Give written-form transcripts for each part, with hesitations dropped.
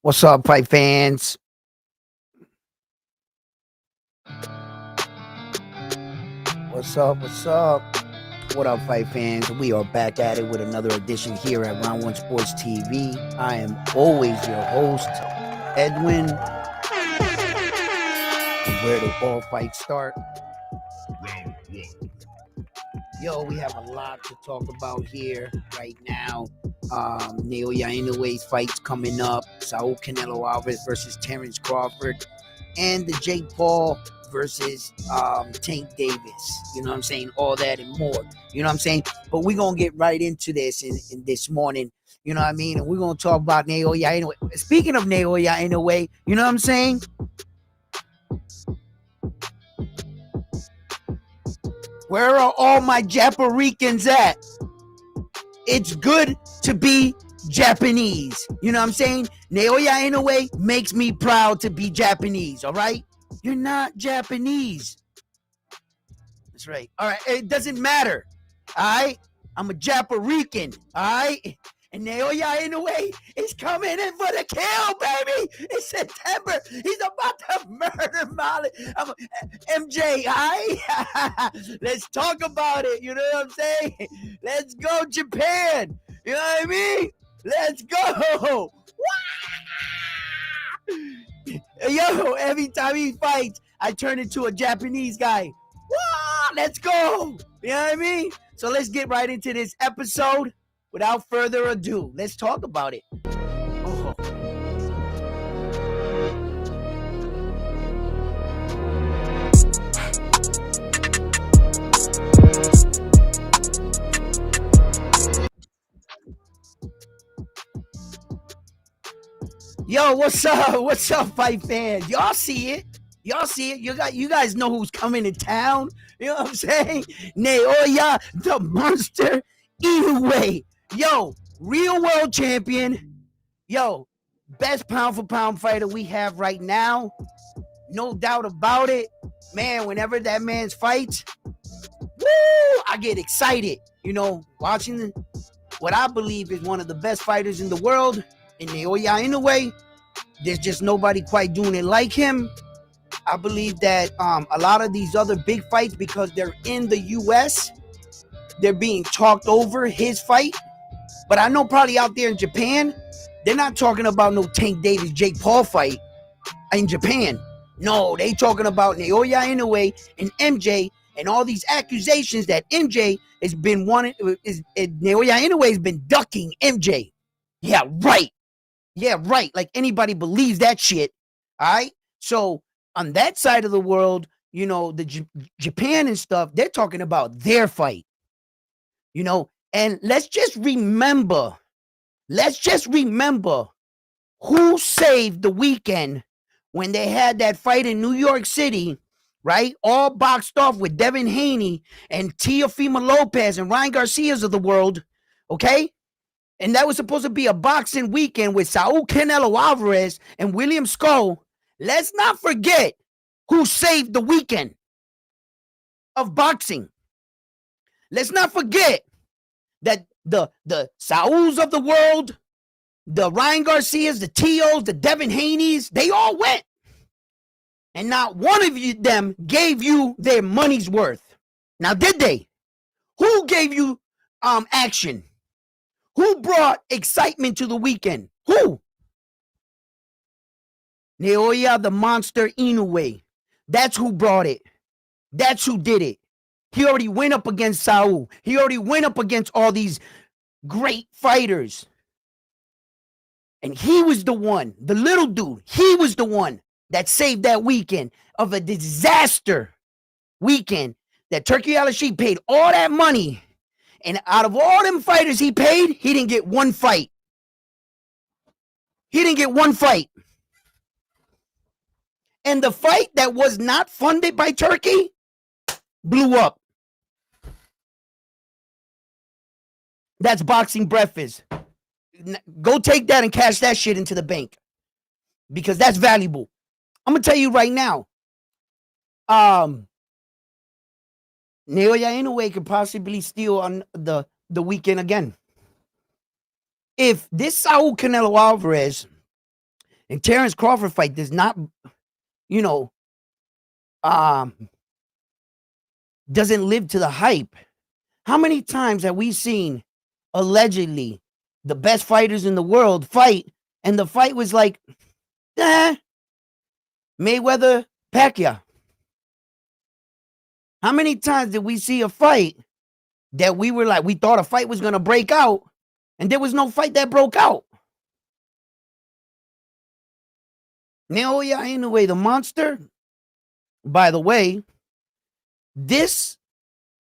What's up, fight fans? What's up? What's up? What up, fight fans? We are back at it with another edition here at Round One Sports TV. I am always your host, Edwin. And where do all fights start? Round one. Yo, we have a lot to talk about here right now. Naoya Inoue's fights coming up. Saul Canelo Alvarez versus Terence Crawford. And the Jake Paul versus Tank Davis. You know what I'm saying? All that and more. You know what I'm saying? But we're going to get right into this in this morning. You know what I mean? And we're going to talk about Naoya Inoue. Speaking of Naoya Inoue, you know what I'm saying? Where are all my Japaricans at? It's good to be Japanese. You know what I'm saying? Naoya Inoue makes me proud to be Japanese, all right? You're not Japanese. That's right. All right. It doesn't matter. All right. I'm a Japarican. All right. And Naoya Inoue is coming in for the kill, baby. It's September. He's about to murder Molly. MJ, all right? Let's talk about it. You know what I'm saying? Let's go, Japan. You know what I mean? Let's go. Yo, every time he fights, I turn into a Japanese guy. Let's go. You know what I mean? So let's get right into this episode. Without further ado, let's talk about it. Oh. Yo, what's up? What's up, fight fans? Y'all see it? Y'all see it? You guys know who's coming to town? You know what I'm saying? Naoya, the Monster Inoue. Yo, real world champion. Yo, best pound for pound fighter we have right now. No doubt about it. Man, whenever that man's fights, woo, I get excited. You know, watching what I believe is one of the best fighters in the world, in Naoya Inoue. There's just nobody quite doing it like him. I believe that a lot of these other big fights, because they're in the U.S., they're being talked over his fight. But I know probably out there in Japan, they're not talking about no Tank Davis, Jake Paul fight in Japan. No, they talking about Naoya Inoue and MJ and all these accusations that MJ has been wanting. Naoya Inoue has been ducking MJ. Yeah, right. Yeah, right. Like anybody believes that shit. All right. So on that side of the world, you know, the Japan and stuff, they're talking about their fight. You know, and let's just remember who saved the weekend when they had that fight in New York City, right? All boxed off with Devin Haney and Teofimo Lopez and Ryan Garcia's of the world, okay? And that was supposed to be a boxing weekend with Saul Canelo Alvarez and William Skull. Let's not forget who saved the weekend of boxing. Let's not forget that the Sauls of the world, the Ryan Garcias, the Teos, the Devin Haneys, they all went. And not one of them gave you their money's worth. Now, did they? Who gave you action? Who brought excitement to the weekend? Who? Naoya the Monster Inoue. That's who brought it. That's who did it. He already went up against Saul. He already went up against all these great fighters. And he was the one, the little dude, he was the one that saved that weekend of a disaster weekend that Turkey Al-Sheikh paid all that money. And out of all them fighters he paid, he didn't get one fight. He didn't get one fight. And the fight that was not funded by Turkey blew up. That's boxing breakfast. Go take that and cash that shit into the bank. Because that's valuable. I'm going to tell you right now. Naoya Inoue could possibly steal on the weekend again. If this Saul Canelo Alvarez And Terence Crawford fight does not, you know, um, doesn't live to the hype. How many times have we seen allegedly the best fighters in the world fight, and the fight was like, Mayweather, Pacquiao? How many times did we see a fight that we were like, we thought a fight was going to break out, and there was no fight that broke out? Naoya Inoue, the monster, by the way, this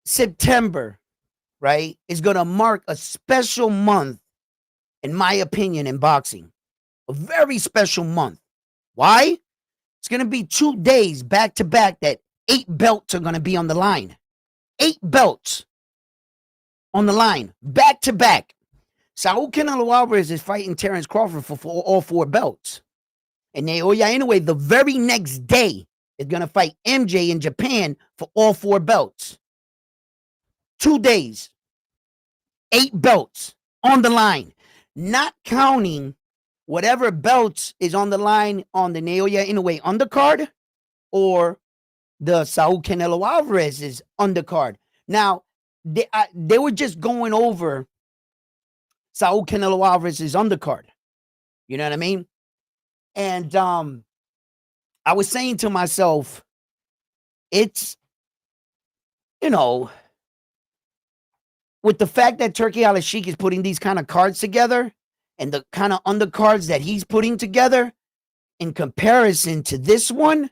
September, right, is going to mark a special month, in my opinion, in boxing. A very special month. Why? It's going to be 2 days back to back that 8 belts are going to be on the line. 8 belts on the line, back to back. Saul Canelo Alvarez is fighting Terence Crawford for all 4 belts. And Naoya Inoue, the very next day, is going to fight MJ in Japan for all 4 belts. 2 days, 8 belts on the line, not counting whatever belts is on the line on the Naoya Inoue undercard or the Saul Canelo Alvarez's undercard. Now, they were just going over Saul Canelo Alvarez's undercard. You know what I mean? And I was saying to myself, it's, with the fact that Turki Al-Sheikh is putting these kind of cards together and the kind of undercards that he's putting together in comparison to this one,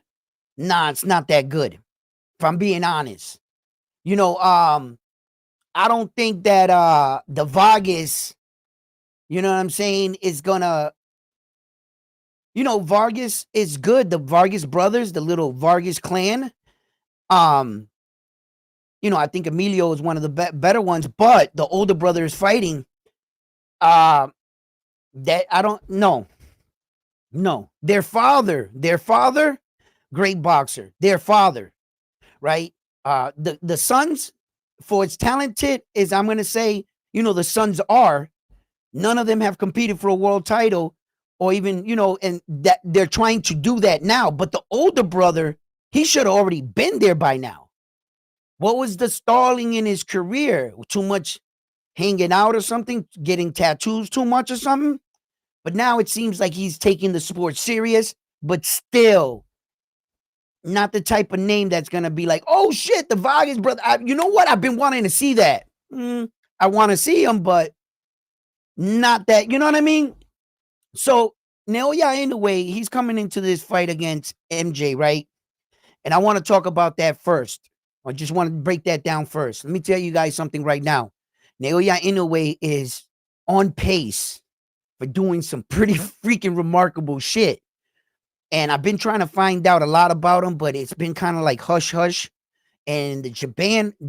nah, it's not that good, if I'm being honest. I don't think that the Vargas, you know what I'm saying, is gonna, Vargas is good. The Vargas brothers, the little Vargas clan. I think Emilio is one of the better ones, but the older brother is fighting. That I don't know. No, their father, great boxer. Their father, right? The sons, for as talented as I'm gonna say, the sons are, none of them have competed for a world title, or even, and that they're trying to do that now. But the older brother, he should have already been there by now. What was the stalling in his career? Too much hanging out or something, getting tattoos too much or something. But now it seems like he's taking the sport serious, but still not the type of name that's going to be like, oh shit, the Vargas brother. You know what? I've been wanting to see that. I want to see him, but not that. You know what I mean? So Naoya Inoue, he's coming into this fight against MJ, right? And I want to talk about that first. I just want to break that down first. Let me tell you guys something right now. Naoya Inoue is on pace for doing some pretty freaking remarkable shit. And I've been trying to find out a lot about him, but it's been kind of like hush hush. And the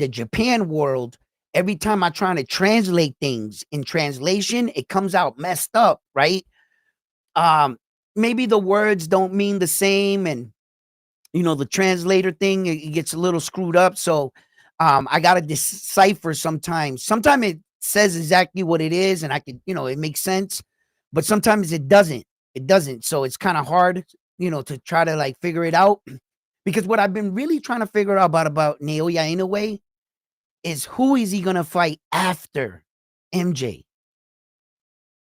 Japan world, every time I try to translate things in translation, it comes out messed up, right? Maybe the words don't mean the same, and the translator thing, it gets a little screwed up. So I gotta decipher sometimes. Sometimes it says exactly what it is, and I can, it makes sense, but sometimes it doesn't. It doesn't. So it's kind of hard, to try to like figure it out. Because what I've been really trying to figure out about Naoya Inoue is, who is he gonna fight after MJ?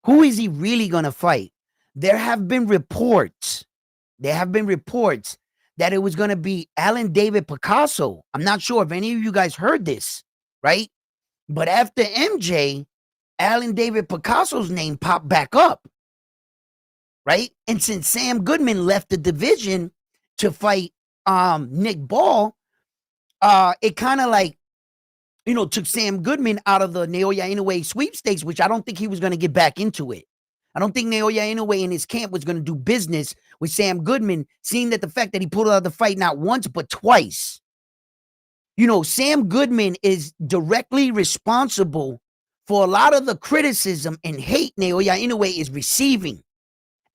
Who is he really gonna fight? There have been reports that it was going to be Alan David Picasso. I'm not sure if any of you guys heard this, right? But after MJ, Alan David Picasso's name popped back up, right? And since Sam Goodman left the division to fight Nick Ball, it kind of like, took Sam Goodman out of the Naoya Inoue sweepstakes, which I don't think he was going to get back into it. I don't think Naoya Inoue in his camp was going to do business with Sam Goodman, seeing that the fact that he pulled out of the fight not once, but twice. Sam Goodman is directly responsible for a lot of the criticism and hate Naoya Inoue is receiving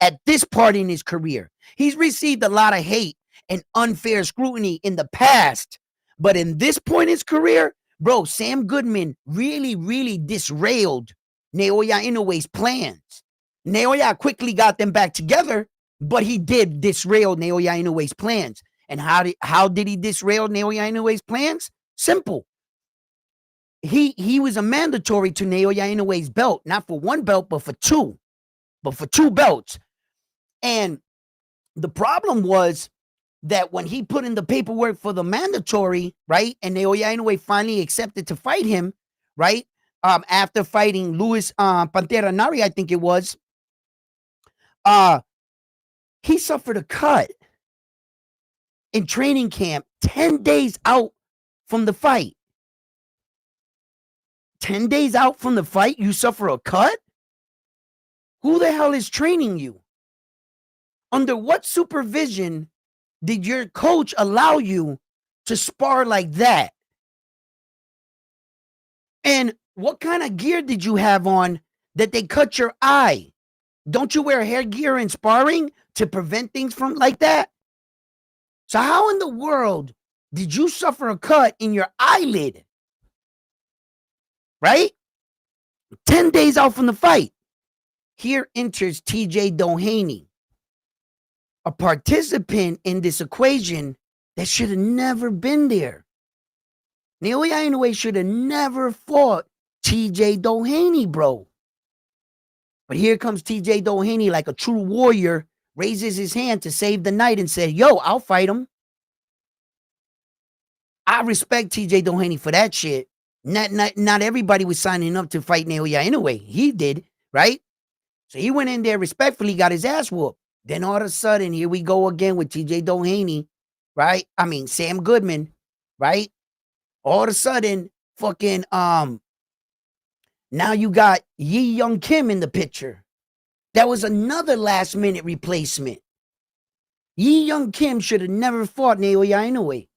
at this part in his career. He's received a lot of hate and unfair scrutiny in the past, but in this point in his career, bro, Sam Goodman really, really disrailed Naoya Inoue's plans. Naoya quickly got them back together, But he did disrail Naoya Inoue's plans. And how did he disrail Naoya Inoue's plans? Simple. He was a mandatory to Naoya Inoue's belt, not for one belt, but for two. But for two belts. And the problem was that when he put in the paperwork for the mandatory, right, and Naoya Inoue finally accepted to fight him, right, after fighting Luis Pantera Nari, I think it was, he suffered a cut in training camp 10 days out from the fight. 10 days out from the fight, you suffer a cut? Who the hell is training you? Under what supervision did your coach allow you to spar like that? And what kind of gear did you have on that they cut your eye? Don't you wear hair gear in sparring to prevent things from like that? So how in the world did you suffer a cut in your eyelid? Right? 10 days out from the fight. Here enters TJ Doheny, a participant in this equation that should have never been there. Naoya Inoue should have never fought TJ Doheny, bro. But here comes TJ Doheny like a true warrior, raises his hand to save the night and said, yo, I'll fight him. I respect TJ Doheny for that shit. Not everybody was signing up to fight Naoya Inoue. He did, right? So he went in there respectfully, got his ass whooped. Then all of a sudden, here we go again with TJ Doheny, right? I mean, Sam Goodman, right? All of a sudden, fucking, now you got Yi Young Kim in the picture. That was another last minute replacement. Yi Young Kim should have never fought Naoya Inoue.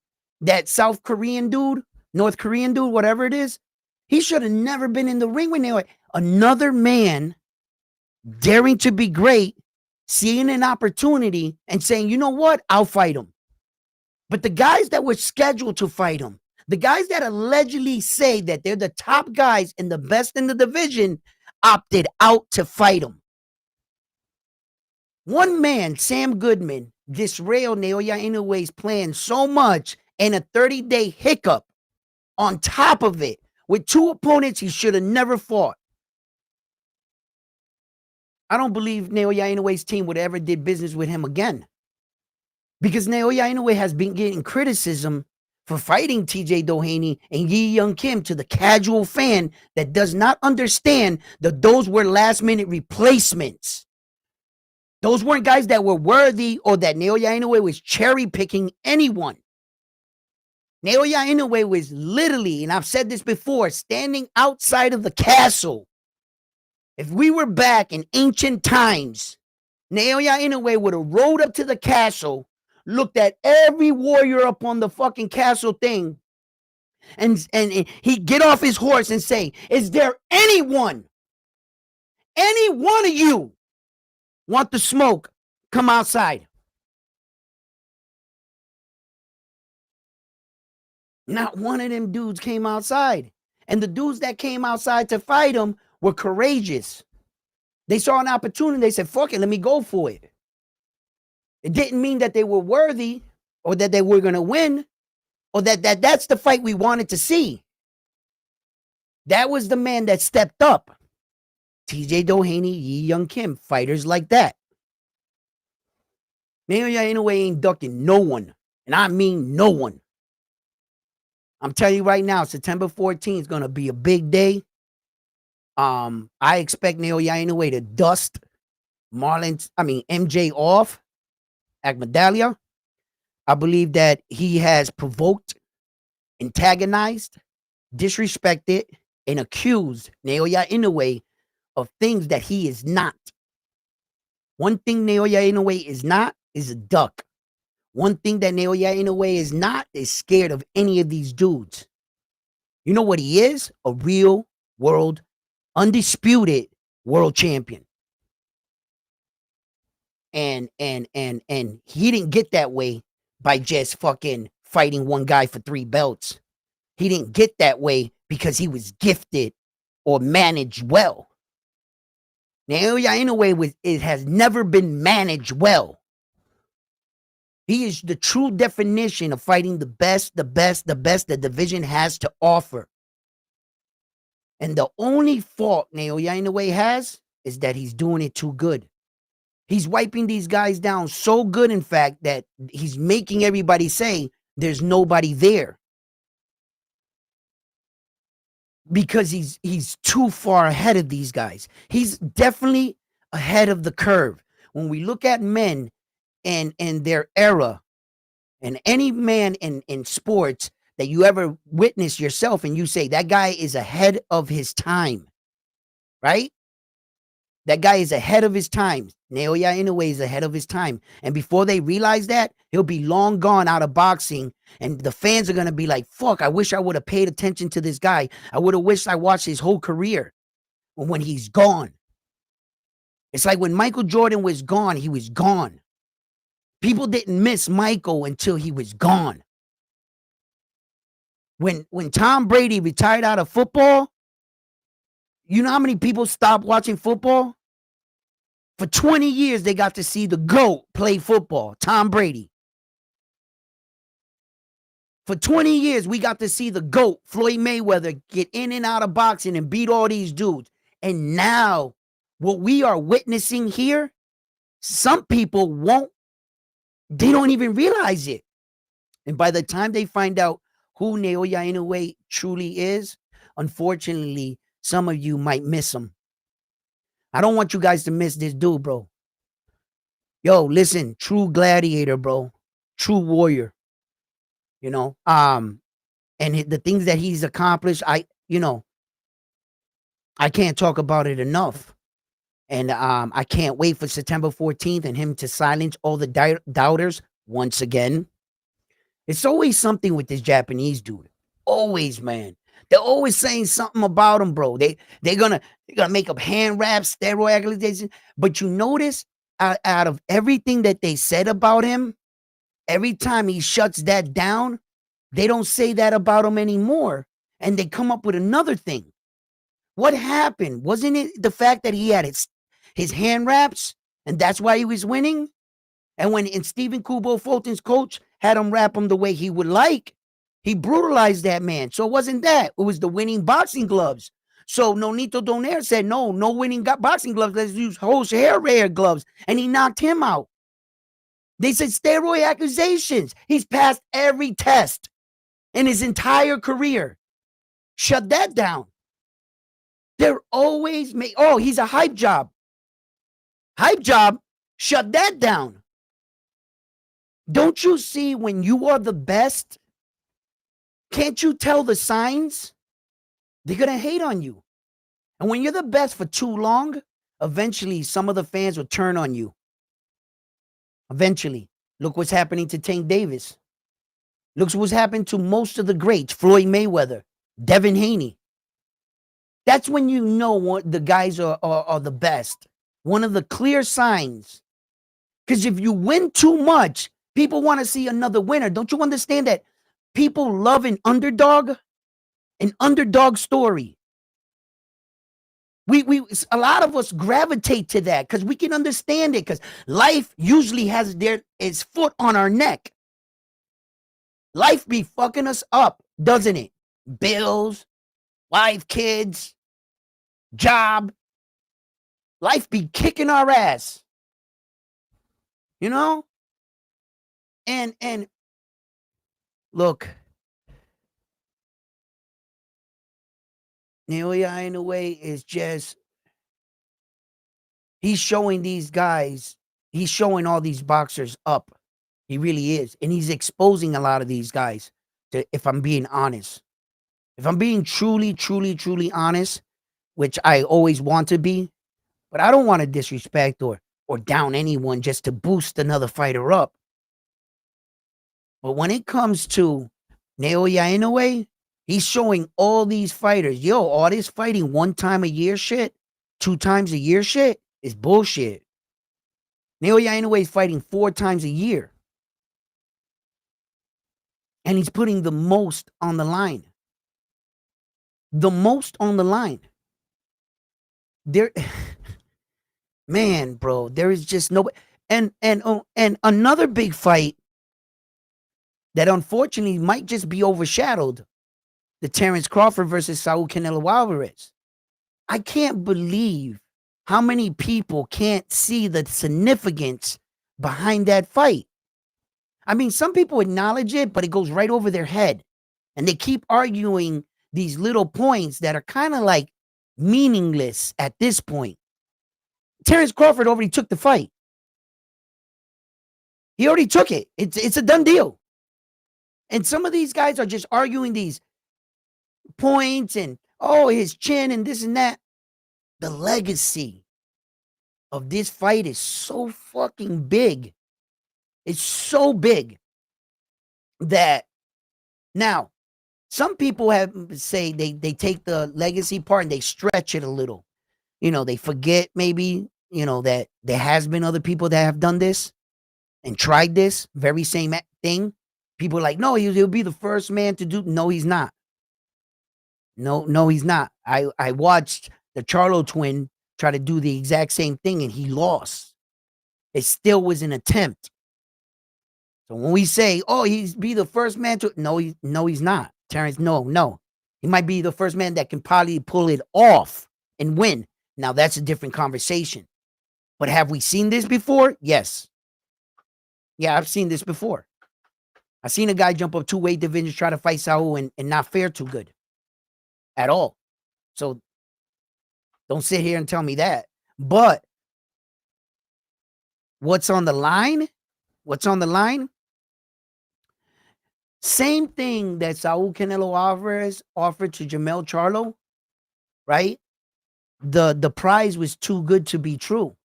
That South Korean dude, North Korean dude, whatever it is, he should have never been in the ring with Naoya. Another man daring to be great, seeing an opportunity and saying, you know what, I'll fight him. But the guys that were scheduled to fight him, the guys that allegedly say that they're the top guys and the best in the division, opted out to fight him. One man, Sam Goodman, disrailed Naoya Inoue's plan so much, and a 30-day hiccup on top of it with two opponents he should have never fought. I don't believe Naoya Inoue's team would ever did business with him again. Because Naoya Inoue has been getting criticism for fighting TJ Doheny and Yi Young Kim to the casual fan that does not understand that those were last-minute replacements. Those weren't guys that were worthy or that Naoya Inoue was cherry-picking anyone. Naoya Inoue was literally, and I've said this before, standing outside of the castle. If we were back in ancient times, Naoya Inoue would have rode up to the castle, looked at every warrior up on the fucking castle thing, and he'd get off his horse and say, is there any one of you want the smoke? Come outside. Not one of them dudes came outside. And the dudes that came outside to fight him were courageous. They saw an opportunity. They said, fuck it, let me go for it. It didn't mean that they were worthy or that they were going to win or that's the fight we wanted to see. That was the man that stepped up. TJ Doheny, Yi Young Kim, fighters like that. Naoya Inoue ain't ducking no one. And I mean no one. I'm telling you right now, September 14th is going to be a big day. I expect Naoya Inoue to dust MJ off at Medallia. I believe that he has provoked, antagonized, disrespected, and accused Naoya Inoue of things that he is not. One thing Naoya Inoue is not is a duck. One thing that Naoya Inoue is not is scared of any of these dudes. You know what he is? A real world, undisputed world champion. And he didn't get that way by just fucking fighting one guy for 3 belts. He didn't get that way because he was gifted or managed well. Naoya Inoue it has never been managed well. He is the true definition of fighting the best the division has to offer. And the only fault Naoya Inoue has is that he's doing it too good. He's wiping these guys down so good, in fact, that he's making everybody say there's nobody there. Because he's too far ahead of these guys. He's definitely ahead of the curve. When we look at men and their era, and any man in sports that you ever witness yourself and you say that guy is ahead of his time, right? That guy is ahead of his time. Naoya Inoue is ahead of his time. And before they realize that, he'll be long gone out of boxing. And the fans are going to be like, fuck, I wish I would have paid attention to this guy. I would have wished I watched his whole career when he's gone. It's like when Michael Jordan was gone, he was gone. People didn't miss Michael until he was gone. When Tom Brady retired out of football, you know how many people stopped watching football? For 20 years, they got to see the GOAT play football, Tom Brady. For 20 years, we got to see the GOAT, Floyd Mayweather, get in and out of boxing and beat all these dudes. And now, what we are witnessing here, some people they don't even realize it. And by the time they find out who Naoya Inoue truly is, unfortunately, some of you might miss him. I don't want you guys to miss this dude, bro. Yo, listen, true gladiator, bro. True warrior. You know, and the things that he's accomplished, I can't talk about it enough. And I can't wait for September 14th and him to silence all the doubters once again. It's always something with this Japanese dude. Always, man. They're always saying something about him, bro. They're gonna make up hand wraps, steroid accusations. But you notice out of everything that they said about him, every time he shuts that down, they don't say that about him anymore. And they come up with another thing. What happened? Wasn't it the fact that he had his hand wraps and that's why he was winning? And when Stephen Kubo Fulton's coach had him wrap him the way he would like, he brutalized that man. So it wasn't that. It was the winning boxing gloves. So Nonito Donaire said, no winning boxing gloves. Let's use horsehair rare gloves. And he knocked him out. They said steroid accusations. He's passed every test in his entire career. Shut that down. They're always he's a hype job. Hype job. Shut that down. Don't you see when you are the best? Can't you tell the signs? They're going to hate on you. And when you're the best for too long, eventually some of the fans will turn on you. Eventually. Look what's happening to Tank Davis. Look what's happened to most of the greats. Floyd Mayweather, Devin Haney. That's when you know what the guys are the best. One of the clear signs. Because if you win too much, people want to see another winner. Don't you understand that people love an underdog story? A lot of us gravitate to that because we can understand it because life usually has its foot on our neck. Life be fucking us up, doesn't it? Bills, wife, kids, job. Life be kicking our ass. You know? And look, Naoya Inoue is just, he's showing these guys, he's showing all these boxers up. He really is. And he's exposing a lot of these guys, if I'm being honest. If I'm being truly, truly, truly honest, which I always want to be, but I don't want to disrespect or down anyone just to boost another fighter up. But when it comes to Naoya Inoue, he's showing all these fighters, all this fighting 1 time a year shit, 2 times a year shit is bullshit. Naoya Inoue is fighting 4 times a year. And he's putting the most on the line. The most on the line. Man, bro, there is just no. And another big fight that unfortunately might just be overshadowed: the Terence Crawford versus Saul Canelo Alvarez. I can't believe how many people can't see the significance behind that fight. I mean, some people acknowledge it, but it goes right over their head. And they keep arguing these little points that are kind of like meaningless at this point. Terence Crawford already took the fight. He already took it. It's a done deal. And some of these guys are just arguing these points and, oh, his chin and this and that. The legacy of this fight is so fucking big. It's so big that now some people have say they take the legacy part and they stretch it a little. You know, they forget maybe, you know, that there has been other people that have done this and tried this very same thing. People are like, no, he'll be the first man to do. No, he's not. No, he's not. I watched the Charlo twin try to do the exact same thing and he lost. It still was an attempt. So when we say, oh, he's be the first man to, no, he's not. Terence, no. He might be the first man that can probably pull it off and win. Now that's a different conversation. But have we seen this before? Yes. Yeah, I've seen this before. I've seen a guy jump up 2 weight divisions, try to fight Saul and not fare too good at all. So don't sit here and tell me that. But what's on the line? What's on the line? Same thing that Saul Canelo Alvarez offered to Jermell Charlo, right? The prize was too good to be true.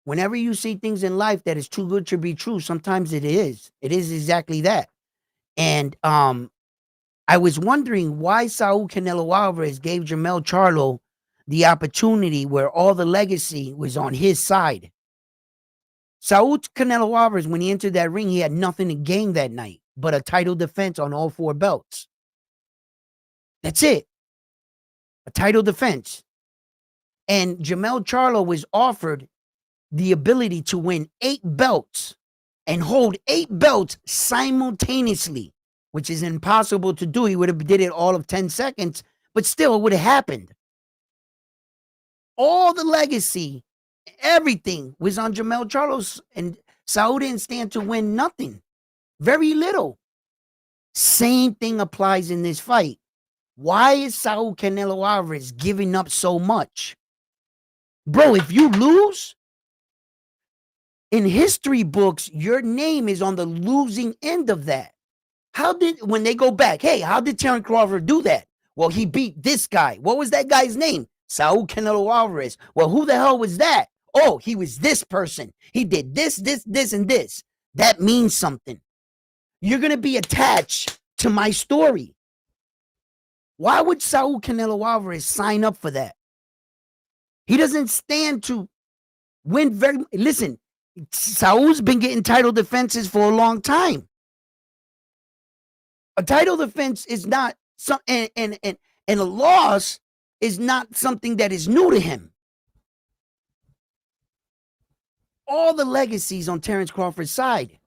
Whenever you see things in life that is too good to be true, sometimes it is. It is exactly that. And I was wondering why Saul Canelo Alvarez gave Jermell Charlo the opportunity where all the legacy was on his side. Saul Canelo Alvarez, when he entered that ring, he had nothing to gain that night but a title defense on all 4 belts. That's it. A title defense. And Jermell Charlo was offered the ability to win 8 belts and hold 8 belts simultaneously, which is impossible to do. He would have did it all of 10 seconds, but still it would have happened. All the legacy, everything was on Jermell Charlo, and Saul didn't stand to win nothing. Very little. Same thing applies in this fight. Why is Saul Canelo Alvarez giving up so much? Bro, if you lose, in history books, your name is on the losing end of that. When they go back, hey, how did Terence Crawford do that? Well, he beat this guy. What was that guy's name? Saul Canelo Alvarez. Well, who the hell was that? Oh, he was this person. He did this, and this. That means something. You're going to be attached to my story. Why would Saul Canelo Alvarez sign up for that? He doesn't stand to win listen, Saul's been getting title defenses for a long time. A title defense is not and a loss is not something that is new to him. All the legacies on Terence Crawford's side.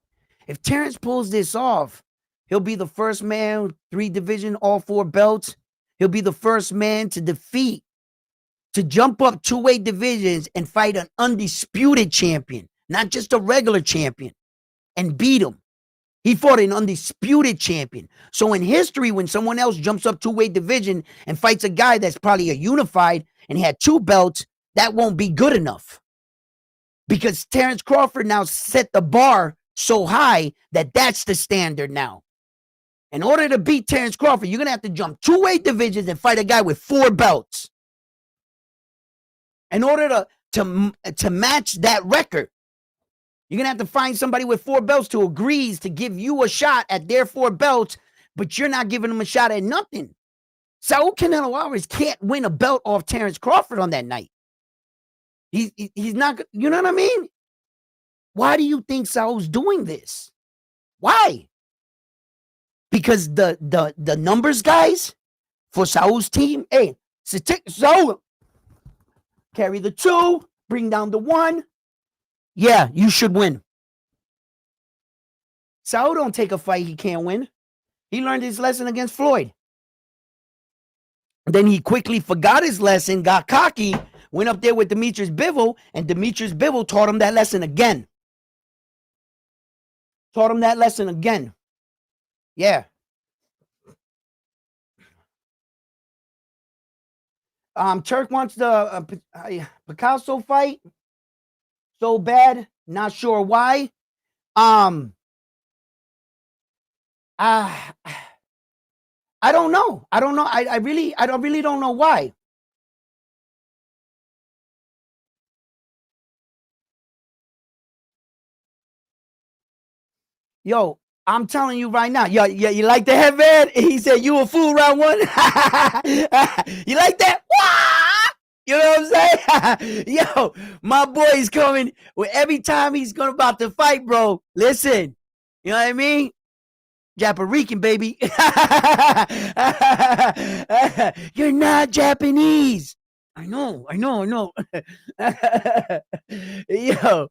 If Terence pulls this off, he'll be the first man, 3 division, all 4 belts. He'll be the first man to jump up 2 weight divisions and fight an undisputed champion, not just a regular champion, and beat him. He fought an undisputed champion. So in history, when someone else jumps up 2 weight division and fights a guy that's probably a unified and he had 2 belts, that won't be good enough. Because Terence Crawford now set the bar so high that that's the standard now. In order to beat Terence Crawford, you're going to have to jump 2 weight divisions and fight a guy with 4 belts. In order to match that record, you're going to have to find somebody with 4 belts who agrees to give you a shot at their 4 belts, but you're not giving them a shot at nothing. Saul Canelo Alvarez can't win a belt off Terence Crawford on that night. He's not, you know what I mean? Why do you think Saul's doing this? Why? Because the numbers guys for Saul's team, hey, Saul carry the 2, bring down the one. Yeah, you should win. Saul don't take a fight he can't win. He learned his lesson against Floyd. Then he quickly forgot his lesson, got cocky, went up there with Demetrius Bivol, and Demetrius Bivol taught him that lesson again. Taught him that lesson again. Yeah. Turk wants the Picasso fight so bad. Not sure why. I don't know. I don't know. I really don't know why. Yo, I'm telling you right now. Yo, you like the headband? He said you a fool round one. You like that? You know what I'm saying? Yo, my boy is coming. Every time he's going about to fight, bro. Listen, you know what I mean? Japarican, baby. You're not Japanese. I know. Yo.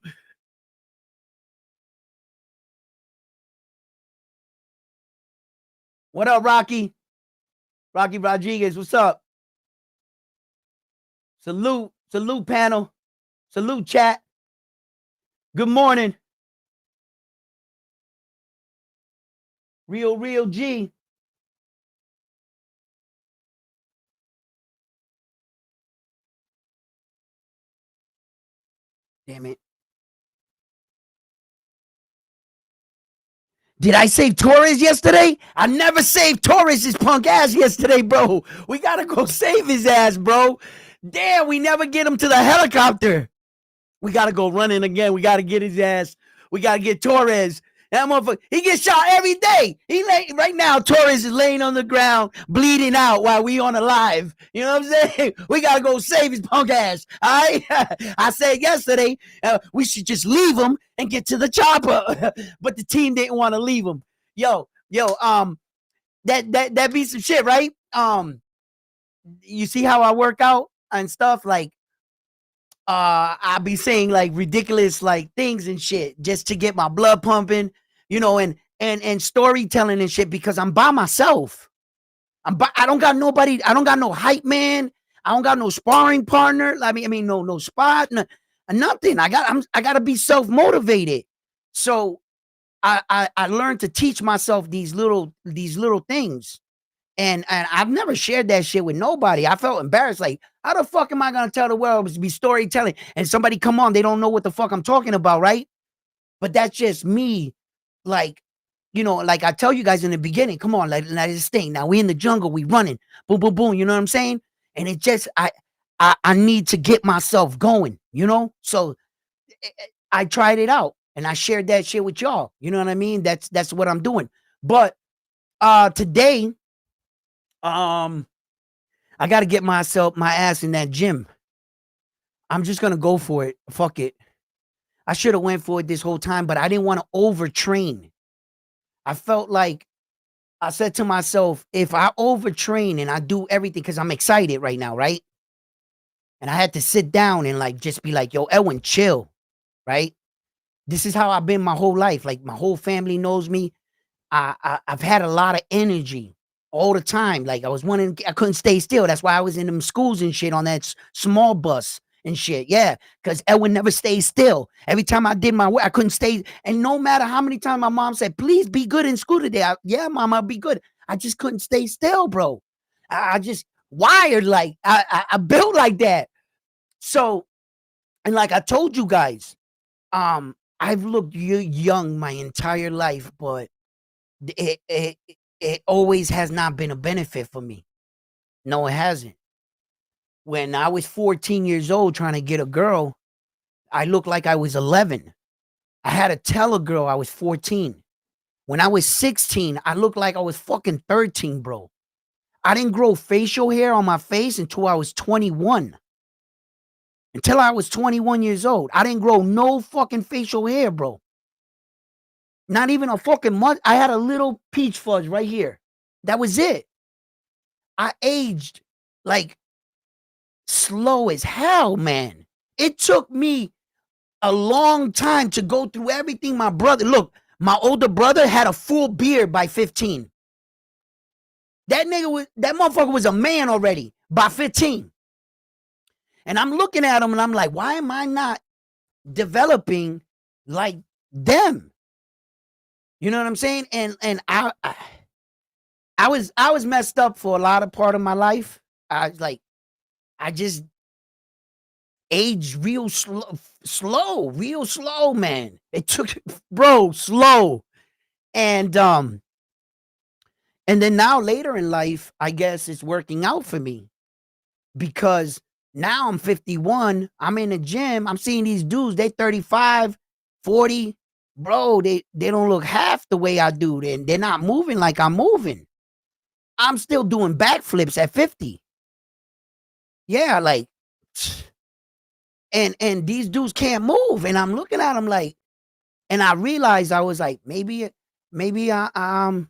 What up, Rocky? Rocky Rodriguez, what's up? Salute, panel. Salute, chat. Good morning. Real G. Damn it. Did I save Torres yesterday? I never saved Torres' punk ass yesterday, bro. We gotta go save his ass, bro. Damn, we never get him to the helicopter. We gotta go running again. We gotta get his ass. We gotta get Torres. That motherfucker, he gets shot every day. Right now, Torres is laying on the ground, bleeding out while we on a live. You know what I'm saying? We gotta go save his punk ass. All right? I said yesterday, we should just leave him and get to the chopper. But the team didn't want to leave him. Yo, that be some shit, right? You see how I work out and stuff? Like, I be saying like ridiculous like things and shit just to get my blood pumping, you know, and storytelling and shit because I'm by myself. I don't got nobody. I don't got no hype man. I don't got no sparring partner. I mean, no spot, nothing. I got to be self motivated. So I learned to teach myself these little things. And I've never shared that shit with nobody. I felt embarrassed. Like, how the fuck am I gonna tell the world to be storytelling? And somebody come on, they don't know what the fuck I'm talking about, right? But that's just me. Like, you know, like I tell you guys in the beginning, come on, let this thing. Now we in the jungle, we running, boom, boom, boom. You know what I'm saying? And it just I need to get myself going, you know. So I tried it out and I shared that shit with y'all. You know what I mean? That's what I'm doing. But today, I got to get my ass in that gym. I'm just going to go for it. Fuck it. I should have went for it this whole time, but I didn't want to overtrain. I felt like I said to myself, if I overtrain and I do everything, because I'm excited right now, right? And I had to sit down and like just be like, yo, Edwin, chill, right? This is how I've been my whole life. Like my whole family knows me. I've had a lot of energy all the time. Like I couldn't stay still. That's why I was in them schools and shit on that small bus and shit. Yeah, because Edwin never stayed still. Every time I did my work, I couldn't stay. And no matter how many times my mom said, please be good in school today. Yeah, mom, I'll be good. I just couldn't stay still, bro. I just wired like, I built like that. So, and like I told you guys, I've looked young my entire life, but it always has not been a benefit for me. No, it hasn't. When I was 14 years old trying to get a girl, I looked like I was 11. I had to tell a girl I was 14. When I was 16, I looked like I was fucking 13, bro. I didn't grow facial hair on my face until I was 21. Until I was 21 years old. I didn't grow no fucking facial hair, bro. Not even a fucking month. I had a little peach fuzz right here. That was it. I aged like slow as hell, man. It took me a long time to go through everything my brother. Look, my older brother had a full beard by 15. That motherfucker was a man already by 15. And I'm looking at him and I'm like, why am I not developing like them? You know what I'm saying? And I was messed up for a lot of part of my life. I just aged real real slow, man. It took, bro, slow. And and then now later in life, I guess it's working out for me because now I'm 51. I'm in the gym. I'm seeing these dudes, they 35, 40. Bro, they don't look half the way I do. They're not moving like I'm moving. I'm still doing backflips at 50. Yeah, like, and these dudes can't move. And I'm looking at them like, and I realized I was like, maybe maybe I'm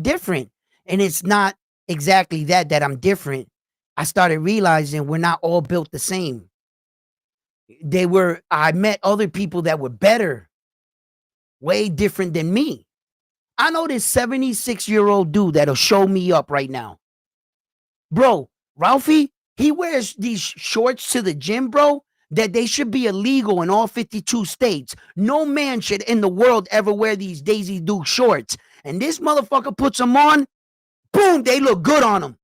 different. And it's not exactly that I'm different. I started realizing we're not all built the same. I met other people that were better, way different than me. I know this 76-year-old dude that'll show me up right now. Bro, Ralphie, he wears these shorts to the gym, bro, that they should be illegal in all 52 states. No man should in the world ever wear these Daisy Duke shorts. And this motherfucker puts them on, boom, they look good on him.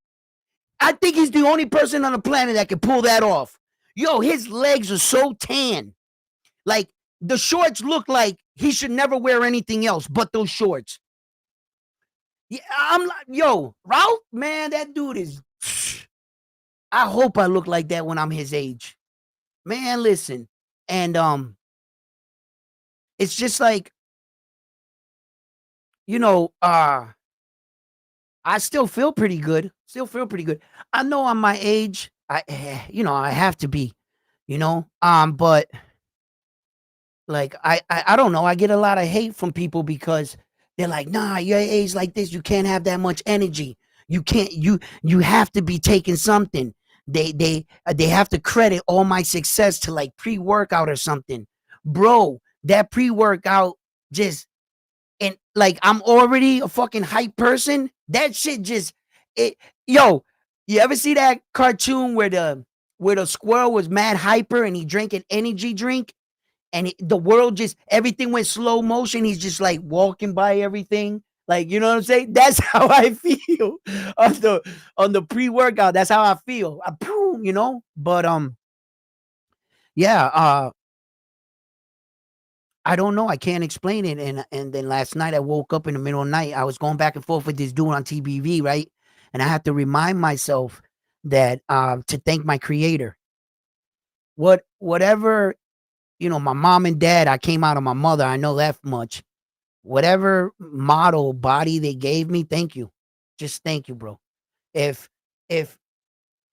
I think he's the only person on the planet that can pull that off. Yo, his legs are so tan. Like, the shorts look like he should never wear anything else but those shorts. Yeah, I'm like, yo, Ralph, man, that dude is. I hope I look like that when I'm his age. Man, listen. And it's just like, you know, I still feel pretty good. Still feel pretty good. I know I'm my age. I have to be, but like I don't know. I get a lot of hate from people because they're like, nah, your age like this, you can't have that much energy. You have to be taking something. They have to credit all my success to like pre-workout or something. Bro, that pre-workout just, and like I'm already a fucking hype person. That shit just it yo, you ever see that cartoon where the squirrel was mad hyper and he drank an energy drink and the world just everything went slow motion. He's just like walking by everything. Like, you know what I'm saying? That's how I feel on the pre-workout. That's how I feel. But yeah, I don't know. I can't explain it. And then last night I woke up in the middle of the night. I was going back and forth with this dude on TBV, right? And I had to remind myself that to thank my creator. Whatever, my mom and dad, I came out of my mother. I know that much. Whatever model body they gave me, thank you. Just thank you, bro. If if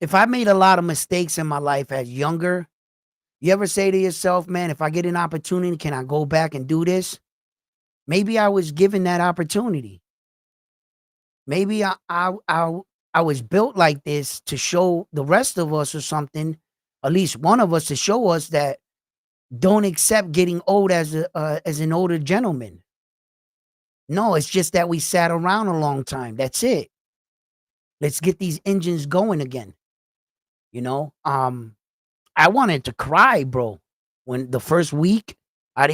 if I made a lot of mistakes in my life as younger, you ever say to yourself, man, if I get an opportunity, can I go back and do this? Maybe I was given that opportunity. Maybe I was built like this to show the rest of us or something, at least one of us, to show us that don't accept getting old as an older gentleman. No, it's just that we sat around a long time. That's it. Let's get these engines going again. You know, I wanted to cry, bro. When the first week, I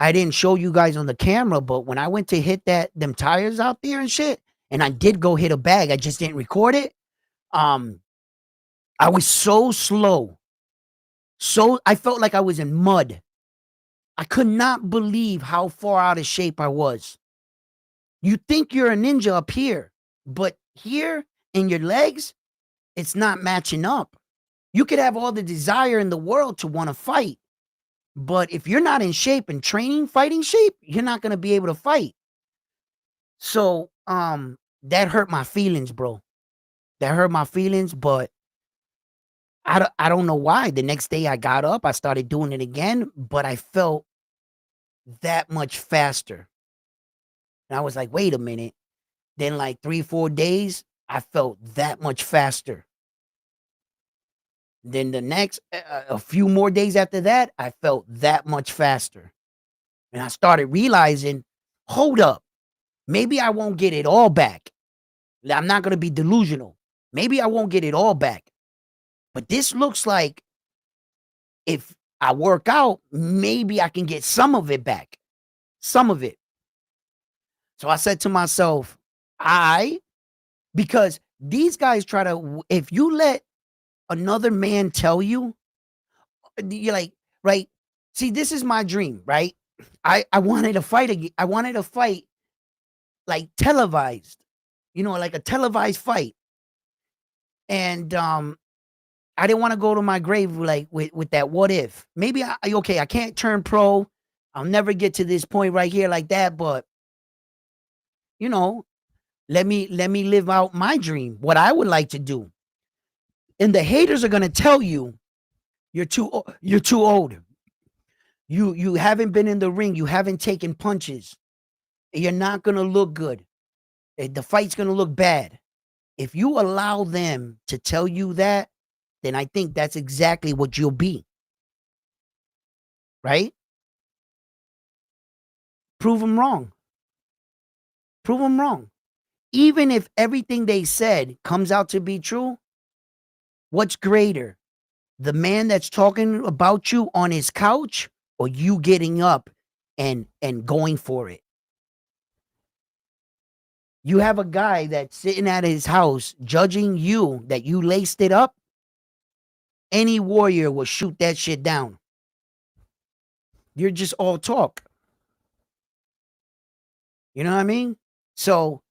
didn't show you guys on the camera, but when I went to hit them tires out there and shit, and I did go hit a bag, I just didn't record it. Um, I was so slow, so I felt like I was in mud. I could not believe how far out of shape I was. You think you're a ninja up here, but here in your legs, it's not matching up. You could have all the desire in the world to want to fight, but if you're not in shape and training fighting shape, you're not going to be able to fight. So, that hurt my feelings, bro. That hurt my feelings, but I don't know why. The next day I got up, I started doing it again, but I felt that much faster. And I was like, wait a minute. Then like 3, 4 days, I felt that much faster. Then the next, a few more days after that, I felt that much faster. And I started realizing, hold up, maybe I won't get it all back. I'm not going to be delusional. Maybe I won't get it all back. But this looks like if I work out, maybe I can get some of it back. Some of it. So I said to myself, because these guys try to, if you let another man tell you, you're like, right? See, this is my dream, right? I wanted to fight again. I wanted to fight like televised, like a televised fight. And I didn't want to go to my grave like with that what if. Maybe okay, I can't turn pro. I'll never get to this point right here like that, but let me live out my dream, what I would like to do. And the haters are going to tell you you're too old. You haven't been in the ring, you haven't taken punches. You're not going to look good. The fight's going to look bad. If you allow them to tell you that, then I think that's exactly what you'll be. Right? Prove them wrong. Prove them wrong. Even if everything they said comes out to be true, what's greater? The man that's talking about you on his couch or you getting up and going for it? You have a guy that's sitting at his house judging you that you laced it up. Any warrior will shoot that shit down. You're just all talk. You know what I mean? So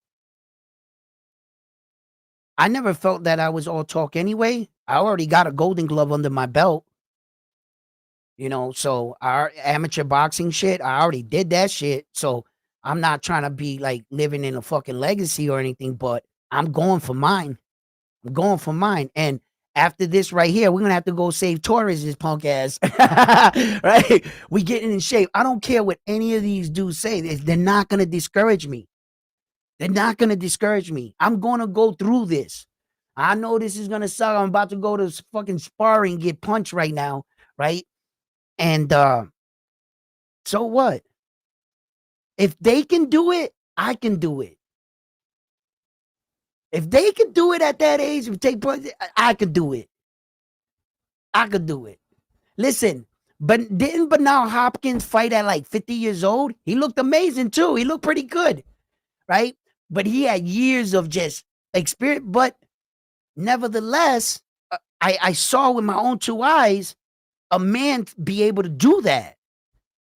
I never felt that I was all talk anyway. I already got a golden glove under my belt. So our amateur boxing shit, I already did that shit. So I'm not trying to be like living in a fucking legacy or anything, but I'm going for mine. I'm going for mine. And after this right here, we're going to have to go save Torres' punk ass. Right? We getting in shape. I don't care what any of these dudes say. They're not going to discourage me. They're not going to discourage me. I'm going to go through this. I know this is going to suck. I'm about to go to fucking sparring, get punched right now. Right? And so what? If they can do it, I can do it. If they can do it at that age, I could do it. I could do it. Listen, but didn't Bernal Hopkins fight at like 50 years old? He looked amazing too. He looked pretty good, right? But he had years of just experience. But nevertheless, I saw with my own two eyes a man be able to do that.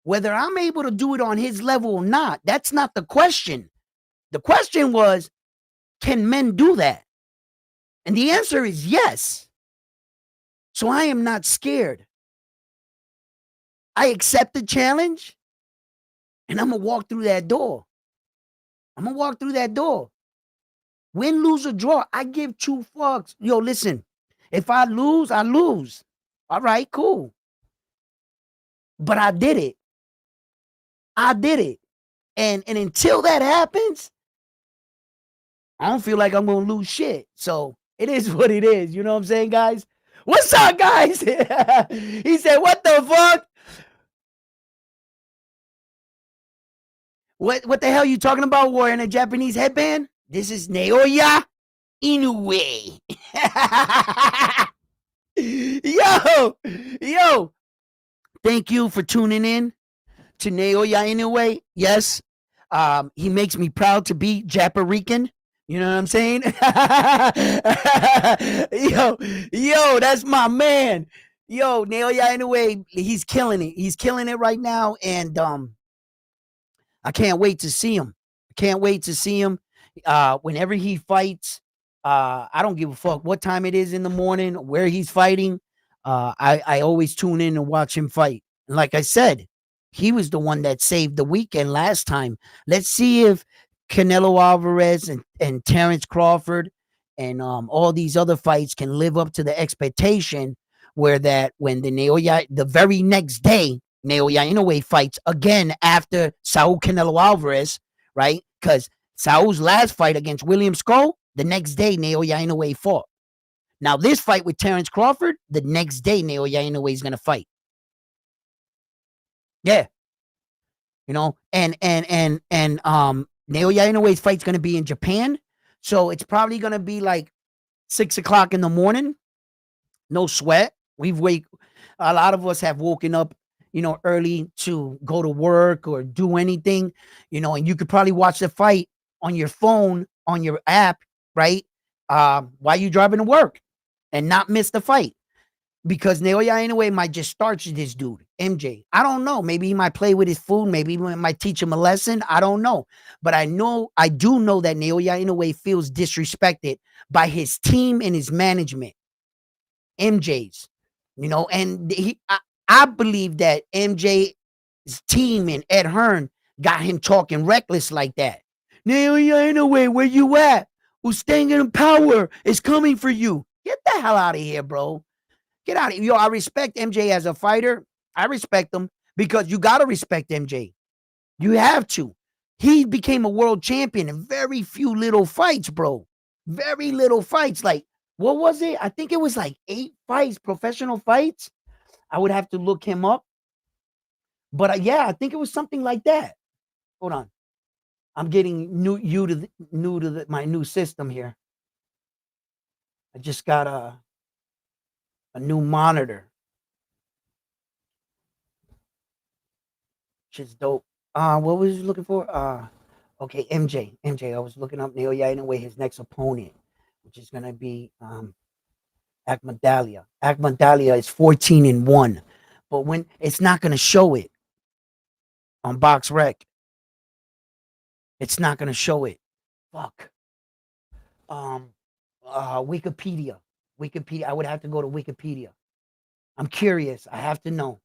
Whether I'm able to do it on his level or not, that's not the question. The question was, can men do that? And the answer is yes. So I am not scared. I accept the challenge and I'm going to walk through that door. I'm going to walk through that door. Win, lose, or draw, I give two fucks. Yo, listen, if I lose, I lose. All right, cool. But I did it. I did it. And until that happens, I don't feel like I'm going to lose shit. So it is what it is. You know what I'm saying, guys? What's up, guys? He said, what the fuck? What the hell are you talking about, wearing a Japanese headband? This is Naoya Inoue. Yo. Thank you for tuning in to Naoya Inoue. Yes, he makes me proud to be Japarican. You know what I'm saying? yo, that's my man. Yo, Naoya Inoue, he's killing it. He's killing it right now, and I can't wait to see him. Whenever he fights, I don't give a fuck what time it is in the morning, where he's fighting. I always tune in and watch him fight. And like I said, he was the one that saved the weekend last time. Let's see if Canelo Alvarez and Terence Crawford and all these other fights can live up to the expectation when the very next day, Naoya Inoue fights again after Saul Canelo Alvarez, right? Because Saul's last fight against William Skull, the next day Naoya Inoue fought. Now, this fight with Terence Crawford, the next day, Naoya Inoue is going to fight. Yeah. Naoya Inoue's fight's going to be in Japan. So it's probably going to be like 6 o'clock in the morning. No sweat. A lot of us have woken up, early to go to work or do anything, and you could probably watch the fight on your phone, on your app, right? While you driving to work and not miss the fight. Because Naoya Inoue might just start this dude, MJ. I don't know. Maybe he might play with his food. Maybe he might teach him a lesson. I don't know. But I do know that Naoya Inoue feels disrespected by his team and his management, MJ's, and I believe that MJ's team and Ed Hearn got him talking reckless like that. Naoya Inoue, where you at? Who's staying in power is coming for you. Get the hell out of here, bro. Get out of here. Yo, I respect MJ as a fighter. I respect him because you got to respect MJ. You have to. He became a world champion in very few little fights, bro. Very little fights. Like, what was it? I think it was like 8 fights, professional fights. I would have to look him up. But yeah, I think it was something like that. Hold on. I'm getting new to my new system here. I just got a new monitor. Which is dope. What was you looking for? Okay, MJ. I was looking up Naoya Inoue, his next opponent, which is gonna be Akmadalia. Akmadalia is 14-1, but when it's not gonna show it on Box Rec, it's not gonna show it. Fuck. Um, Wikipedia. Wikipedia. I would have to go to Wikipedia. I'm curious. I have to know.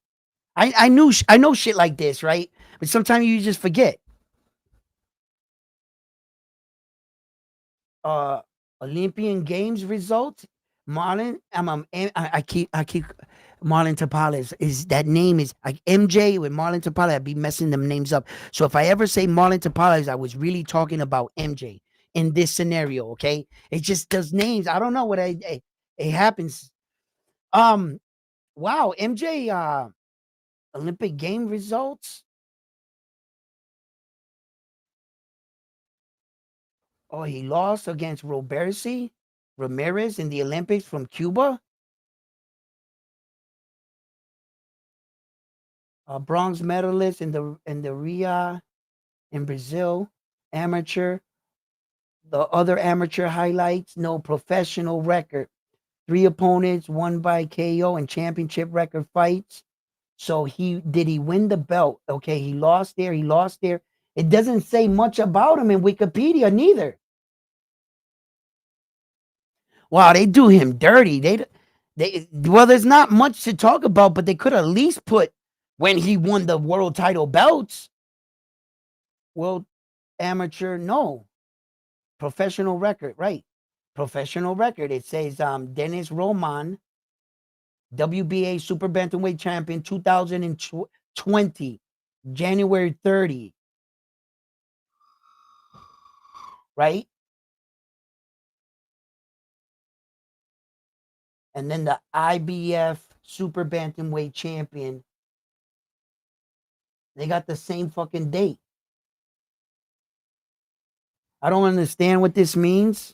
I know shit like this, right? But sometimes you just forget. uh Olympian Games results. Marlon, I keep Marlon Tapales is that name is like MJ with Marlon Tapales. I'd be messing them names up. So if I ever say Marlon Tapales, I was really talking about MJ in this scenario. Okay, it just does names. I don't know what it happens. Um, wow, MJ. Olympic game results. Oh, he lost against Robercy Ramirez in the Olympics from Cuba. Bronze medalist in the Rio in Brazil. Amateur. The other amateur highlights: no professional record. 3 opponents, one by KO, and championship record fights. So he win the belt? Okay, he lost there. He lost there. It doesn't say much about him in Wikipedia neither. Wow, they do him dirty. Well, there's not much to talk about, but they could at least put when he won the world title belts. World amateur, no. Professional record, right? Professional record. It says Dennis Roman, WBA Super Bantamweight Champion 2020, January 30, right? And then the IBF Super Bantamweight Champion, they got the same fucking date. I don't understand what this means.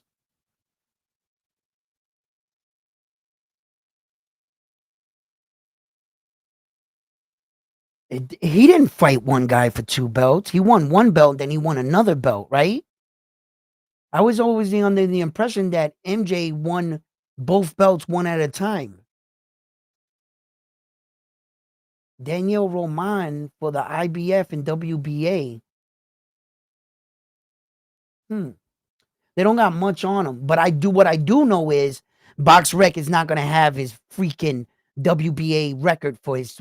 He didn't fight one guy for 2 belts. He won 1 belt, then he won another belt, right? I was always under the impression that MJ won both belts one at a time. Daniel Roman for the IBF and WBA. They don't got much on him, but what I do know is BoxRec is not going to have his freaking WBA record for his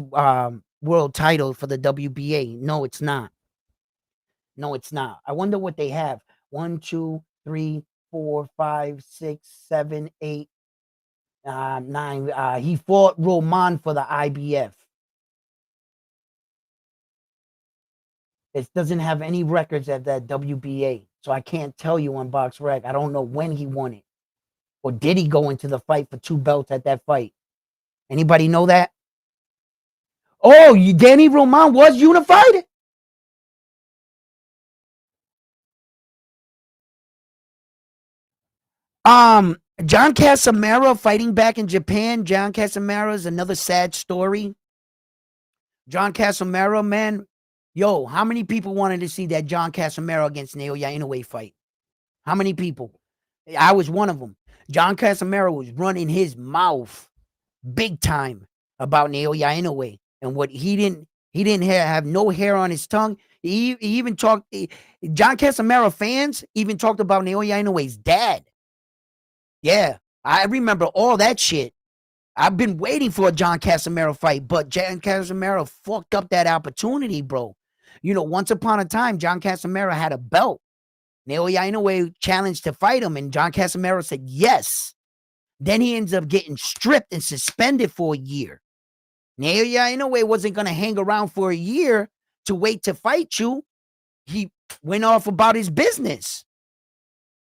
world title for the WBA. No, it's not. No, it's not. I wonder what they have. 1, 2, 3, 4, 5, 6, 7, 8, 9. He fought Roman for the IBF. It doesn't have any records at that WBA. So I can't tell you on BoxRec. I don't know when he won it Or did he go into the fight for 2 belts at that fight? Anybody know that? Oh, Danny Roman was unified? John Casamaro fighting back in Japan. John Casamaro is another sad story. John Casamaro, man, yo, how many people wanted to see that John Casamaro against Naoya Inoue fight? How many people? I was one of them. John Casamaro was running his mouth big time about Naoya Inoue and what he didn't have no hair on his tongue. He even talked. John Casamaro fans even talked about Naoya Inoue's dad. Yeah, I remember all that shit. I've been waiting for a John Casamaro fight, but John Casamaro fucked up that opportunity, bro. You know, once upon a time, John Casamaro had a belt. Naoya Inoue challenged to fight him, and John Casamaro said yes. Then he ends up getting stripped and suspended for a year. Naoya Inoue wasn't going to hang around for a year to wait to fight you. He went off about his business.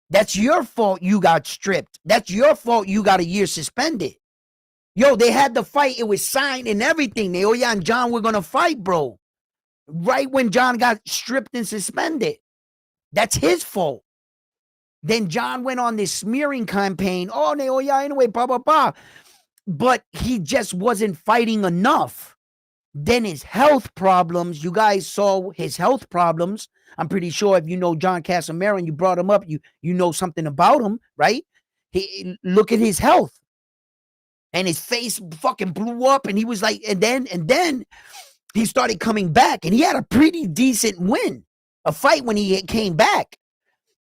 That's your fault you got stripped. That's your fault you got a year suspended. Yo, they had the fight. It was signed and everything. Naoya and John were going to fight, bro. Right when John got stripped and suspended. That's his fault. Then John went on this smearing campaign. Oh, Naoya Inoue, blah, blah, blah. But he just wasn't fighting enough. Then his health problems, you guys saw his health problems. I'm pretty sure if you know John Casamaro and you brought him up, you know something about him, right? Look at his health. And his face fucking blew up, and he was like, and then he started coming back, and he had a pretty decent win, a fight when he came back.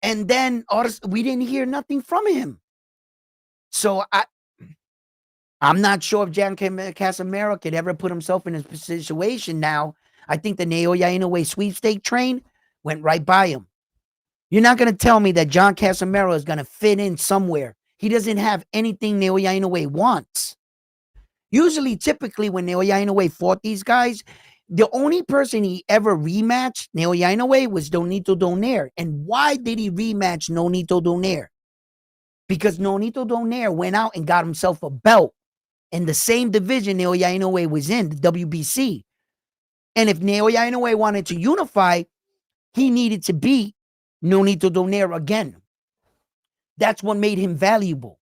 And then we didn't hear nothing from him. So I'm not sure if John Casamaro could ever put himself in a situation now. I think the Naoya Inoue sweepstake train went right by him. You're not going to tell me that John Casamaro is going to fit in somewhere. He doesn't have anything Naoya Inoue wants. Usually, typically, when Naoya Inoue fought these guys, the only person he ever rematched Naoya Inoue was Nonito Donaire. And why did he rematch Nonito Donaire? Because Nonito Donaire went out and got himself a belt in the same division Naoya Inoue was in, the WBC. And if Naoya Inoue wanted to unify, he needed to beat Nonito Donaire again. That's what made him valuable.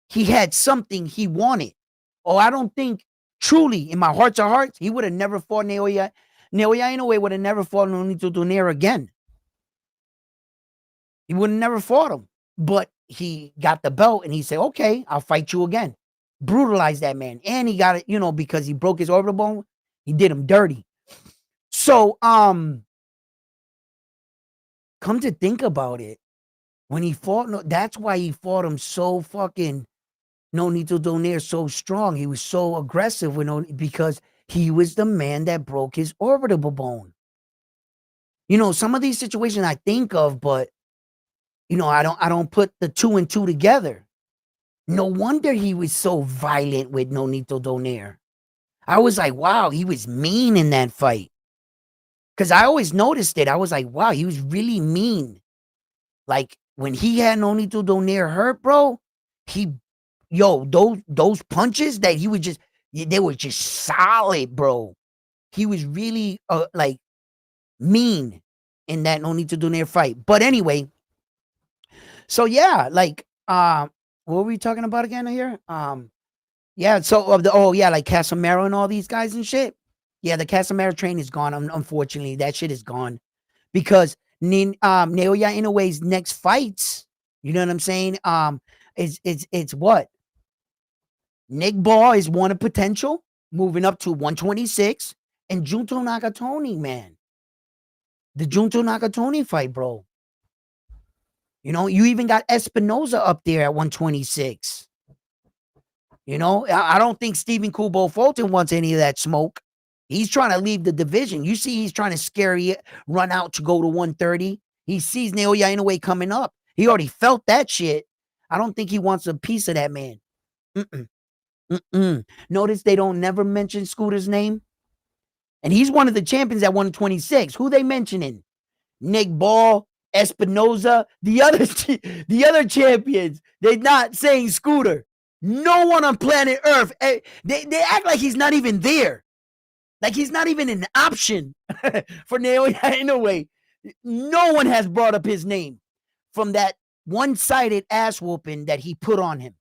He had something he wanted. Oh, I don't think truly in my heart of hearts, he would have never fought Naoya. Naoya Inoue would have never fought Nonito Donaire again. He would have never fought him. But he got the belt and he said, okay, I'll fight you again. Brutalized that man. And he got it, you know, because he broke his orbital bone, he did him dirty. So, come to think about it, when he fought, that's why he fought him so fucking Nonito Donaire so strong. He was so aggressive because he was the man that broke his orbital bone. You know, some of these situations I think of, but you know, I don't put the 2 and 2 together. No wonder he was so violent with Nonito Donaire. I was like, wow, he was mean in that fight. Because I always noticed it. I was like, wow, he was really mean. Like, when he had Nonito Donaire hurt, bro, those punches that he would just, they were just solid, bro. He was really, like, mean in that Nonito Donaire fight. But anyway, so yeah, like, what were we talking about again here? Yeah, so like Casamaro and all these guys and shit. Yeah, the Casamaro train is gone. Unfortunately, that shit is gone because Naoya Inoue's next fights, you know what I'm saying? It's what? Nick Ball is one of potential, moving up to 126, and Junto Nakatoni, man. The Junto Nakatoni fight, bro. You know, you even got Espinoza up there at 126. You know, I don't think Stephen Kubo Fulton wants any of that smoke. He's trying to leave the division. You see, he's trying to run out to go to 130. He sees Naoya Inoue coming up. He already felt that shit. I don't think he wants a piece of that man. Notice they don't never mention Scooter's name. And he's one of the champions at 126. Who they mentioning? Nick Ball Espinoza, the other champions. They're not saying Scooter. No one on planet Earth. They act like he's not even there. Like he's not even an option for Naoya Inoue. No one has brought up his name from that one-sided ass whooping that he put on him.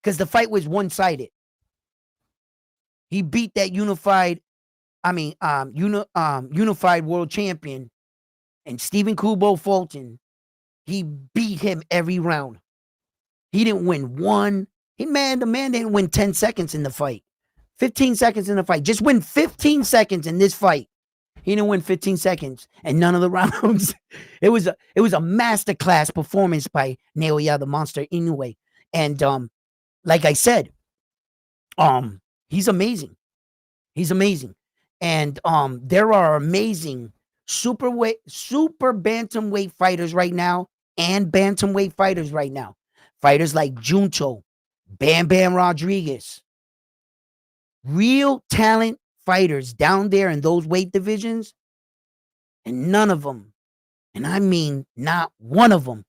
Because the fight was one-sided. He beat that unified world champion and Stephen Kubo Fulton. He beat him every round. He didn't win one. The man didn't win 10 seconds in the fight. 15 seconds in the fight. Just win 15 seconds in this fight. He didn't win 15 seconds and none of the rounds. It was a masterclass performance by Naoya the Monster Inoue. And like I said, he's amazing. He's amazing. And there are amazing super bantamweight fighters right now and bantamweight fighters right now. Fighters like Junto, Bam Bam Rodriguez. Real talent fighters down there in those weight divisions, and none of them, and I mean not one of them,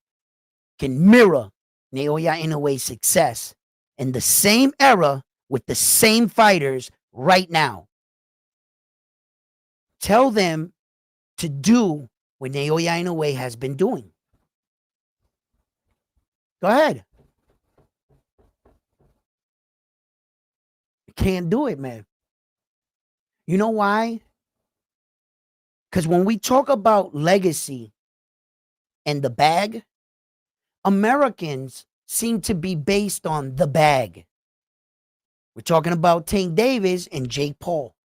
can mirror Naoya Inoue's success in the same era with the same fighters right now. Tell them to do what Naoya Inoue has been doing. Go ahead. Can't do it, man. You know why? Because when we talk about legacy and the bag, Americans seem to be based on the bag. We're talking about Tank Davis and Jake Paul.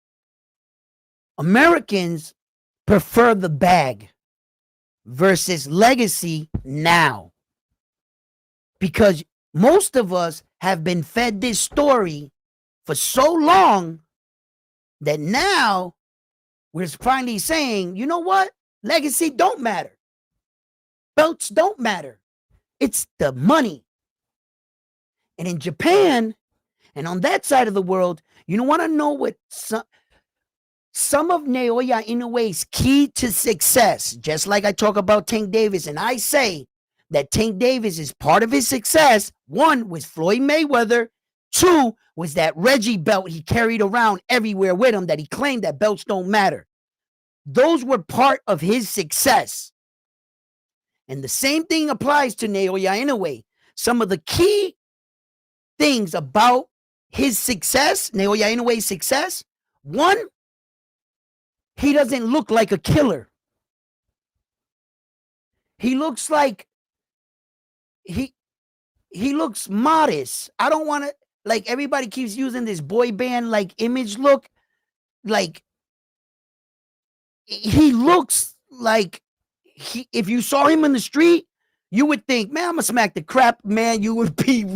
Americans prefer the bag versus legacy now. Because most of us have been fed this story for so long that now we're finally saying, you know what? Legacy don't matter. Belts don't matter. It's the money. And in Japan and on that side of the world, you want to know what some of Naoya Inoue's key to success, just like I talk about Tank Davis, and I say that Tank Davis is part of his success. One was Floyd Mayweather. Two was that Reggie belt he carried around everywhere with him that he claimed that belts don't matter. Those were part of his success. And the same thing applies to Naoya Inoue. Some of the key things about his success, Naoya Inoue's success, one, he doesn't look like a killer. He looks like he looks modest. I don't want to, like, everybody keeps using this boy band like image look. Like, he looks like if you saw him in the street, you would think, man, I'm gonna smack the crap, man. You would be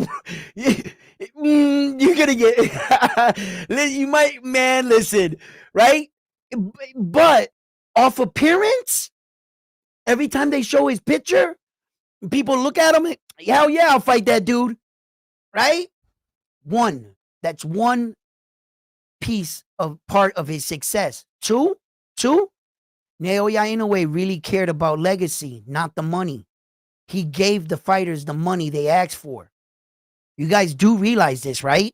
you're gonna get you might, man, listen, right? But off appearance, every time they show his picture, people look at him, hell yeah, I'll fight that dude. Right? That's one piece of part of his success. Two, Naoya Inoue really cared about legacy, not the money. He gave the fighters the money they asked for. You guys do realize this, right?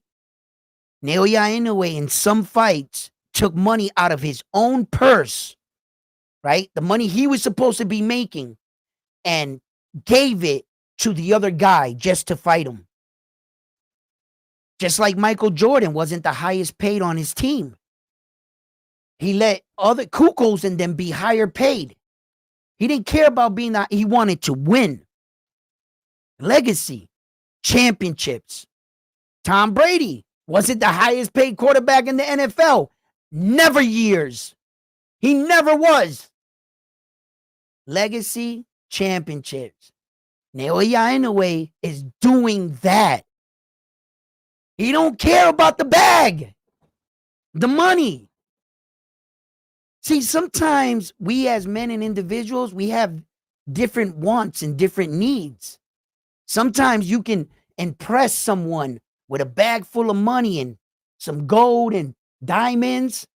Naoya Inoue in some fights took money out of his own purse, right? The money he was supposed to be making, and gave it to the other guy just to fight him. Just like Michael Jordan wasn't the highest paid on his team. He let other Kukos and them be higher paid. He didn't care about being that. He wanted to win. Legacy, championships. Tom Brady wasn't the highest paid quarterback in the NFL. Never years. He never was. Legacy, championships. Naoya Inoue is doing that. He don't care about the bag, the money. See, sometimes we as men and individuals, we have different wants and different needs. Sometimes you can impress someone with a bag full of money and some gold and diamonds.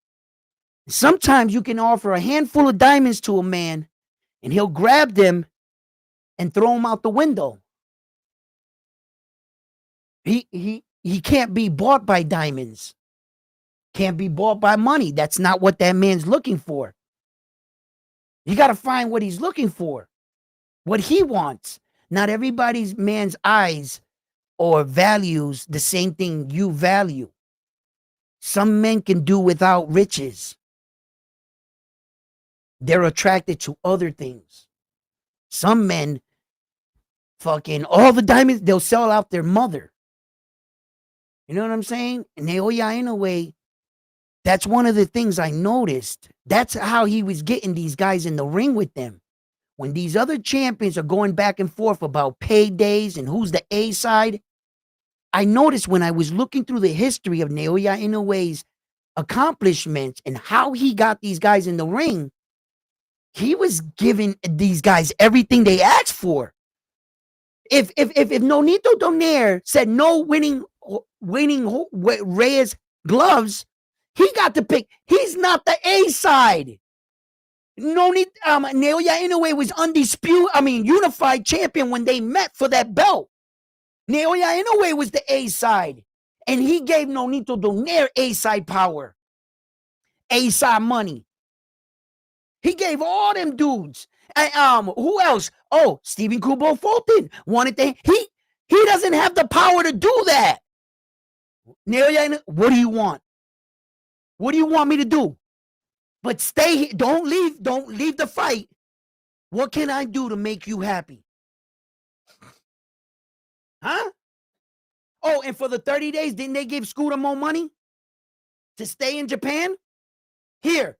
Sometimes you can offer a handful of diamonds to a man and he'll grab them and throw him out the window. He can't be bought by diamonds. Can't be bought by money. That's not what that man's looking for. You got to find what he's looking for, what he wants. Not everybody's man's eyes or values the same thing you value. Some men can do without riches. They're attracted to other things. Some men, fucking all the diamonds, they'll sell out their mother. You know what I'm saying? And Naoya, in a way, that's one of the things I noticed. That's how he was getting these guys in the ring with them. When these other champions are going back and forth about paydays and who's the A side, I noticed when I was looking through the history of Naoya Inoue's accomplishments and how he got these guys in the ring, he was giving these guys everything they asked for. If Nonito Donaire said no winning Reyes gloves, he got to pick. He's not the A side. Naoya Inoue was unified champion when they met for that belt. Naoya Inoue was the A side, and he gave Nonito Donaire A side power, A side money. He gave all them dudes. And who else? Oh, Stephen Kubo Fulton wanted to. He doesn't have the power to do that. Naoya Inoue, what do you want? What do you want me to do? But stay here. Don't leave. Don't leave the fight. What can I do to make you happy? Huh? Oh, and for the 30 days, didn't they give Scooter more money to stay in Japan? Here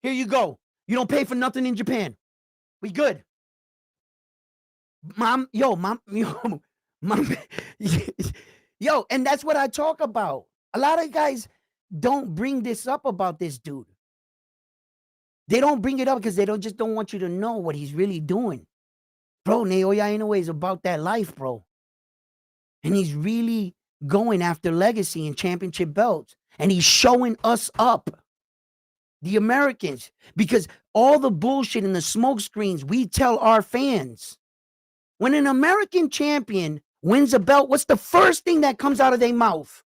you go. You don't pay for nothing in Japan. We good. Mom, and that's what I talk about. A lot of guys don't bring this up about this dude. They don't bring it up because they just don't want you to know what he's really doing. Bro, Naoya Inoue is about that life, bro. And he's really going after legacy and championship belts. And he's showing us up, the Americans, because all the bullshit and the smoke screens, we tell our fans. When an American champion wins a belt, what's the first thing that comes out of their mouth?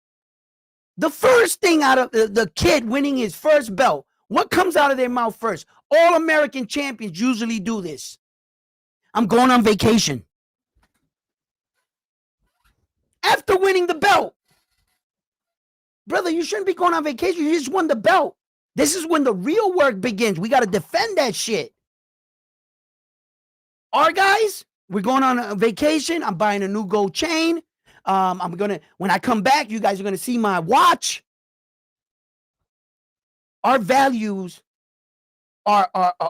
The first thing out of the kid winning his first belt, what comes out of their mouth first? All American champions usually do this. I'm going on vacation. After winning the belt. Brother, you shouldn't be going on vacation. You just won the belt. This is when the real work begins. We got to defend that shit. Our guys, we're going on a vacation. I'm buying a new gold chain. When I come back, you guys are going to see my watch. Our values are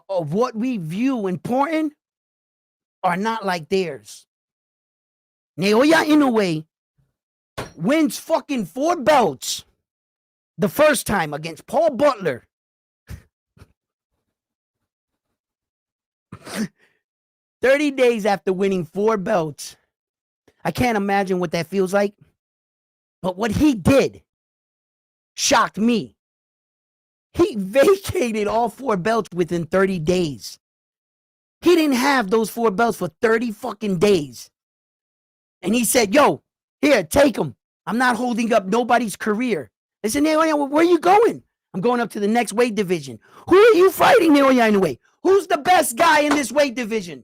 of what we view important are not like theirs. Naoya Inoue wins fucking 4 belts the first time against Paul Butler. 30 days after winning 4 belts. I can't imagine what that feels like. But what he did shocked me. He vacated all 4 belts within 30 days. He didn't have those 4 belts for 30 fucking days. And he said, yo, here, take them. I'm not holding up nobody's career. I said, Naoya, where are you going? I'm going up to the next weight division. Who are you fighting, Naoya Inoue? Who's the best guy in this weight division?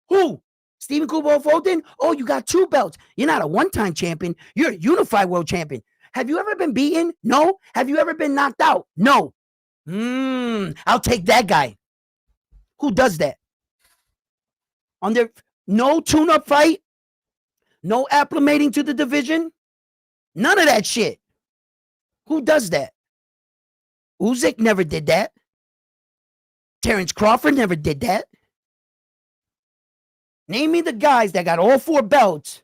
Who? Stephen Kubo Fulton? Oh, you got 2 belts. You're not a one-time champion. You're a unified world champion. Have you ever been beaten? No. Have you ever been knocked out? No. I'll take that guy. Who does that? On their no tune-up fight? No acclimating to the division? None of that shit. Who does that? Usyk never did that. Terence Crawford never did that. Name me the guys that got all 4 belts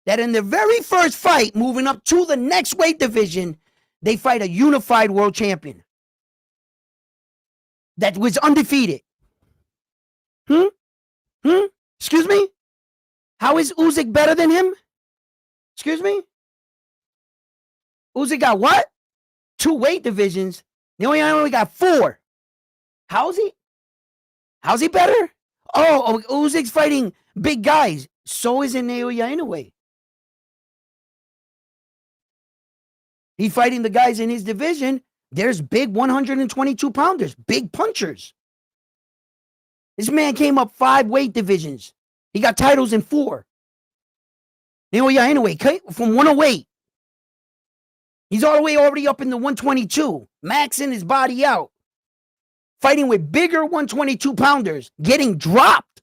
that in their very first fight, moving up to the next weight division, they fight a unified world champion that was undefeated. Excuse me? How is Usyk better than him? Excuse me? Usyk got what? 2 weight divisions. Naoya only got 4. How's he? How's he better? Usyk's fighting big guys. So is Naoya Inoue. He's fighting the guys in his division. There's big 122 pounders, big punchers. This man came up 5 weight divisions. He got titles in 4. Naoya Inoue from 108. He's all the way already up in the 122, maxing his body out. Fighting with bigger 122 pounders, getting dropped.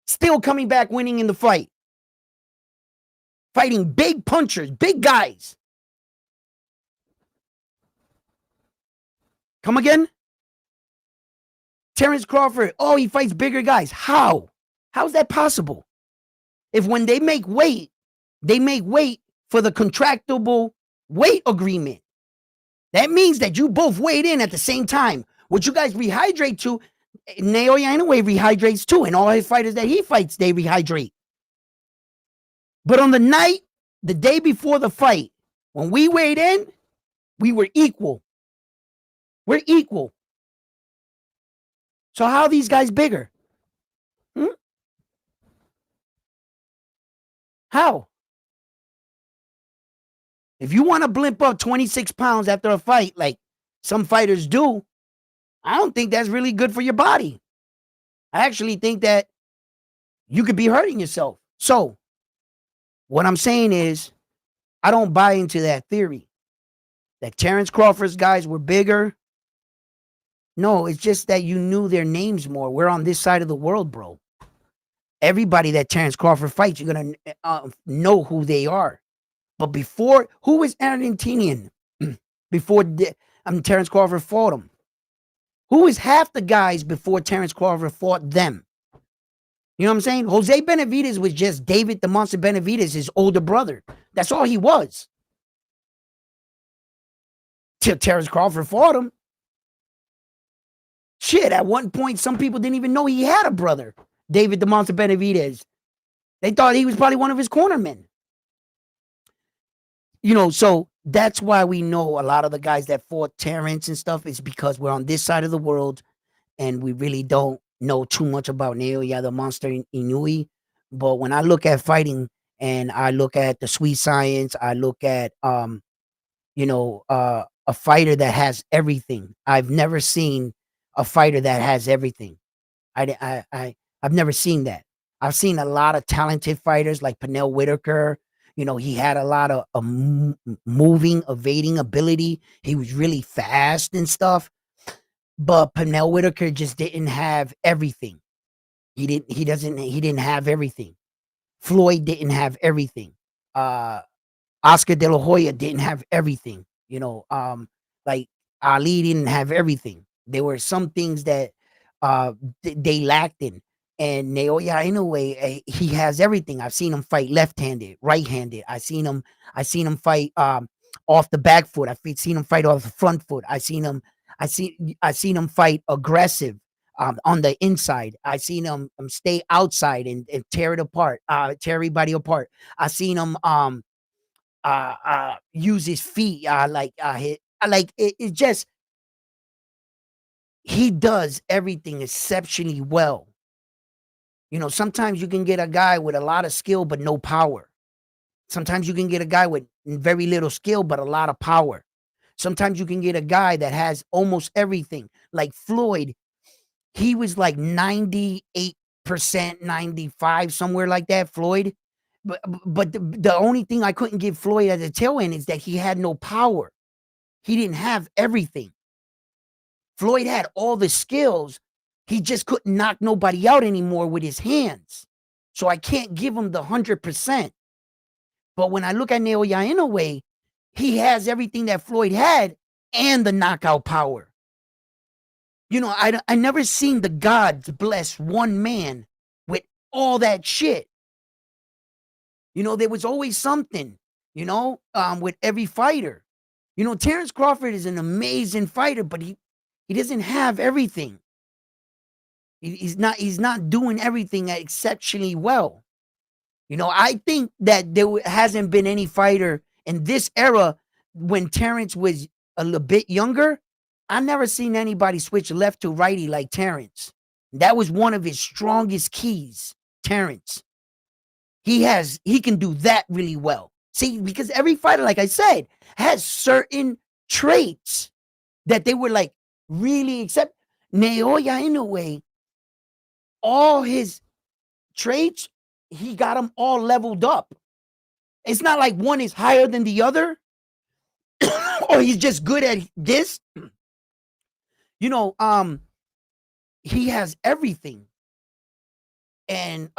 Still coming back, winning in the fight. Fighting big punchers, big guys. Come again? Terence Crawford, he fights bigger guys. How? How's that possible? If when they make weight for the contractable weight agreement. That means that you both weighed in at the same time. What you guys rehydrate to, Naoya Inoue rehydrates too, and all his fighters that he fights, they rehydrate. But on the night, the day before the fight, when we weighed in, we were equal. We're equal. So how are these guys bigger? How? If you want to blimp up 26 pounds after a fight, like some fighters do, I don't think that's really good for your body. I actually think that you could be hurting yourself. So, what I'm saying is, I don't buy into that theory that Terence Crawford's guys were bigger. No, it's just that you knew their names more. We're on this side of the world, bro. Everybody that Terence Crawford fights, you're going to know who they are. But before, who was Argentinian before Terence Crawford fought him? Who was half the guys before Terence Crawford fought them? You know what I'm saying? Jose Benavidez was just David the Monster Benavidez, his older brother. That's all he was. Till Terence Crawford fought him. Shit, at one point, some people didn't even know he had a brother, David the Monster Benavidez. They thought he was probably one of his cornermen. You know, so that's why we know a lot of the guys that fought Terence and stuff is because we're on this side of the world and we really don't know too much about Naoya the Monster Inoue. But when I look at fighting and I look at the sweet science, I look at a fighter that has everything. I've never seen a fighter that has everything. I've never seen that. I've seen a lot of talented fighters like Pernell Whitaker. You know, he had a lot of moving, evading ability. He was really fast and stuff. But Pernell Whitaker just didn't have everything. He didn't have everything. Floyd didn't have everything. Oscar De La Hoya didn't have everything. You know, like Ali didn't have everything. There were some things that they lacked in. And Naoya Inoue, he has everything. I've seen him fight left-handed, right-handed. I seen him fight off the back foot. I've seen him fight off the front foot. I seen him fight aggressive on the inside. I seen him stay outside and tear it apart, tear everybody apart. I seen him use his feet it just, he does everything exceptionally well. You know, sometimes you can get a guy with a lot of skill but no power. Sometimes you can get a guy with very little skill but a lot of power. Sometimes you can get a guy that has almost everything. Like Floyd, he was like 98%, 95, somewhere like that, Floyd. But the only thing I couldn't give Floyd at the tail end is that he had no power. He didn't have everything. Floyd had all the skills. He just couldn't knock nobody out anymore with his hands. So I can't give him the 100%. But when I look at Naoya Inoue, he has everything that Floyd had and the knockout power. You know, I never seen the gods bless one man with all that shit. You know, there was always something, you know, with every fighter. You know, Terence Crawford is an amazing fighter, but he doesn't have everything. He's not doing everything exceptionally well. You know, I think that there hasn't been any fighter in this era when Terence was a little bit younger. I never seen anybody switch left to righty like Terence. That was one of his strongest keys, Terence. He can do that really well. See, because every fighter, like I said, has certain traits that they were like really accept. Naoya Inoue, all his traits, he got them all leveled up. It's not like one is higher than the other, or he's just good at this. You know, he has everything. And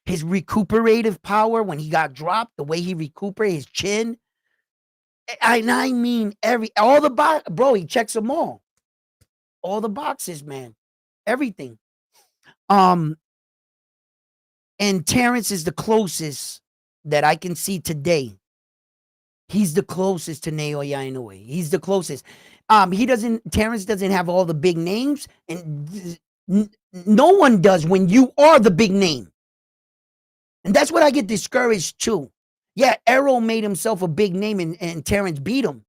his recuperative power when he got dropped, the way he recuperated his chin. I mean all the bro, he checks them all. All the boxes, man. Everything. And Terence is the closest that I can see today. He's the closest to Naoya Inoue. He's the closest. Terence doesn't have all the big names, and no one does when you are the big name. And that's what I get discouraged too. Yeah, Errol made himself a big name and Terence beat him.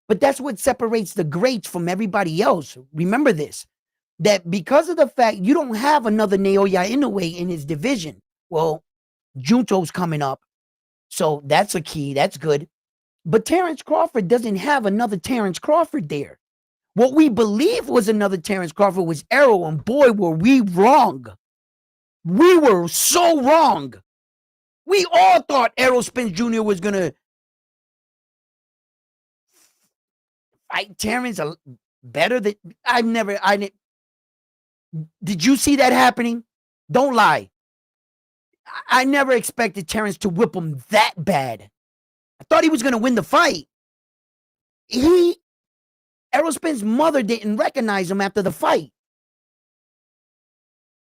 But that's what separates the greats from everybody else. Remember this, that because of the fact you don't have another Naoya Inoue in his division. Well, Junto's coming up. So that's a key. That's good. But Terence Crawford doesn't have another Terence Crawford there. What we believe was another Terence Crawford was Errol, and boy, were we wrong. We were so wrong. We all thought Errol Spence Jr. was going to fight Terence better than did you see that happening? Don't lie. I never expected Terence to whip him that bad. I thought he was going to win the fight. Errol Spence's mother didn't recognize him after the fight.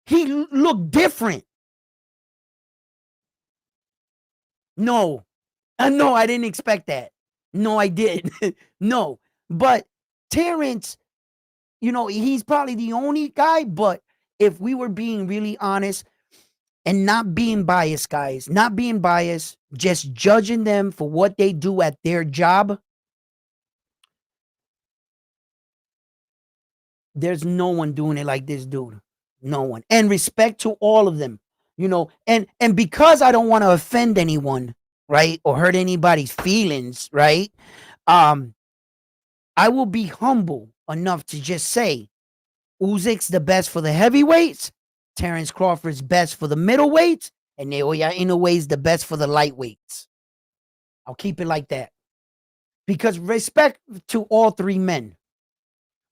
He looked different. No, I didn't expect that. No, I did. No, but Terence, he's probably the only guy, but if we were being really honest and not being biased, guys, not being biased, just judging them for what they do at their job, there's no one doing it like this dude. No one. And respect to all of them, and because I don't want to offend anyone, right, or hurt anybody's feelings, right? I will be humble enough to just say Usyk's the best for the heavyweights, Terence Crawford's best for the middleweights, and Naoya Inoue's the best for the lightweights. I'll keep it like that. Because respect to all three men.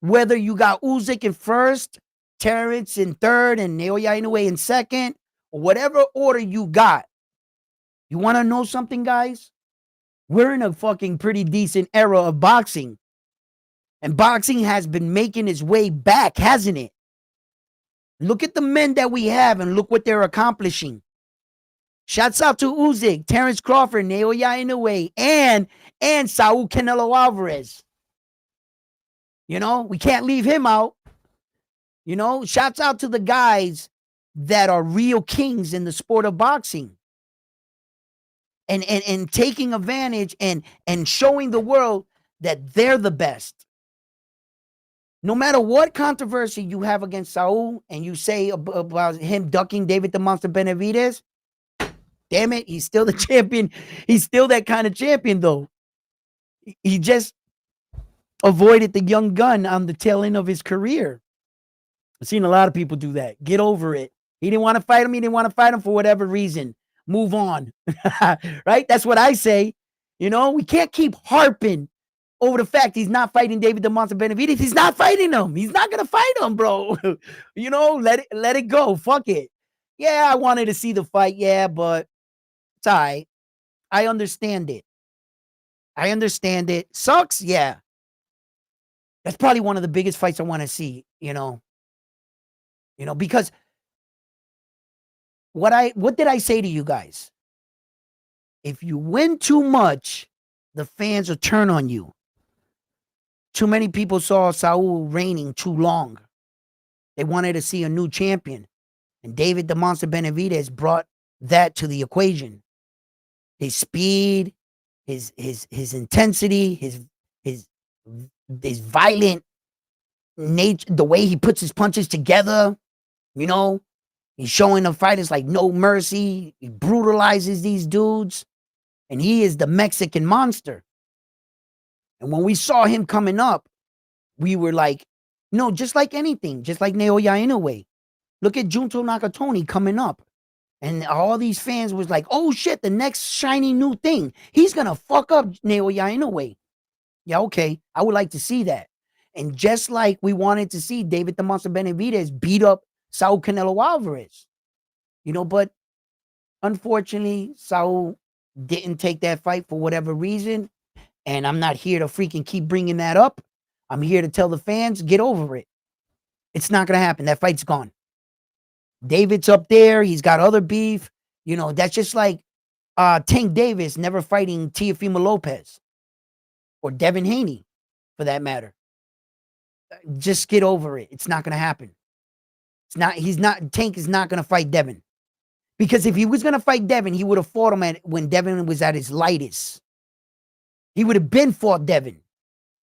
Whether you got Usyk in first, Terence in third, and Naoya Inoue in second, or whatever order you got. You want to know something, guys? We're in a fucking pretty decent era of boxing. And boxing has been making its way back, hasn't it? Look at the men that we have and look what they're accomplishing. Shouts out to Usyk, Terence Crawford, Naoya Inoue, and Saul Canelo Alvarez. We can't leave him out. Shouts out to the guys that are real kings in the sport of boxing. And taking advantage and showing the world that they're the best. No matter what controversy you have against Saul and you say about him ducking David the Monster Benavidez, damn it, he's still the champion. He's still that kind of champion, though. He just avoided the young gun on the tail end of his career. I've seen a lot of people do that. Get over it. He didn't want to fight him. He didn't want to fight him for whatever reason. Move on. Right? That's what I say. We can't keep harping over the fact he's not fighting David the Monster Benavidez. He's not fighting him. He's not going to fight him, bro. Let it go. Fuck it. Yeah, I wanted to see the fight. Yeah, but it's all right. I understand it. Sucks? Yeah. That's probably one of the biggest fights I want to see, because what did I say to you guys? If you win too much, the fans will turn on you. Too many people saw Saul reigning too long. They wanted to see a new champion. And David the Monster Benavidez brought that to the equation. His speed, his intensity, his violent nature, the way he puts his punches together. You know, he's showing the fighters like no mercy. He brutalizes these dudes, and he is the Mexican monster. And when we saw him coming up, we were like, no, just like anything, just like Naoya Inoue. Look at Junto Nakatoni coming up. And all these fans was like, oh shit, the next shiny new thing. He's going to fuck up Naoya Inoue. Yeah, okay. I would like to see that. And just like we wanted to see David the Monster Benavidez beat up Saul Canelo Alvarez. You know, but unfortunately, Saul didn't take that fight for whatever reason. And I'm not here to freaking keep bringing that up. I'm here to tell the fans, get over it. It's not going to happen. That fight's gone. David's up there. He's got other beef. You know, that's just like Tank Davis never fighting Teofimo Lopez or Devin Haney, for that matter. Just get over it. It's not going to happen. Tank is not going to fight Devin. Because if he was going to fight Devin, he would have fought him when Devin was at his lightest. He would have been fought Devin.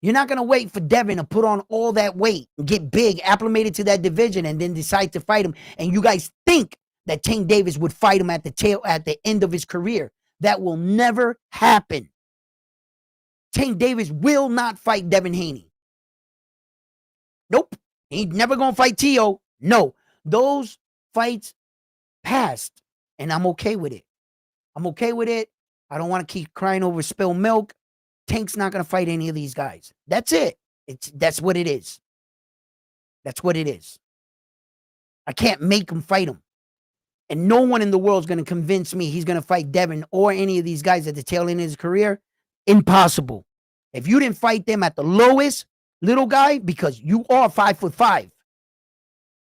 You're not going to wait for Devin to put on all that weight and get big, acclimated to that division, and then decide to fight him. And you guys think that Tank Davis would fight him at the end of his career. That will never happen. Tank Davis will not fight Devin Haney. Nope. He's never going to fight Tio. No. Those fights passed, and I'm okay with it. I'm okay with it. I don't want to keep crying over spilled milk. Tank's not going to fight any of these guys. That's it. That's what it is. That's what it is. I can't make him fight him. And no one in the world is going to convince me he's going to fight Devin or any of these guys at the tail end of his career. Impossible. If you didn't fight them at the lowest, little guy, because you are 5'5",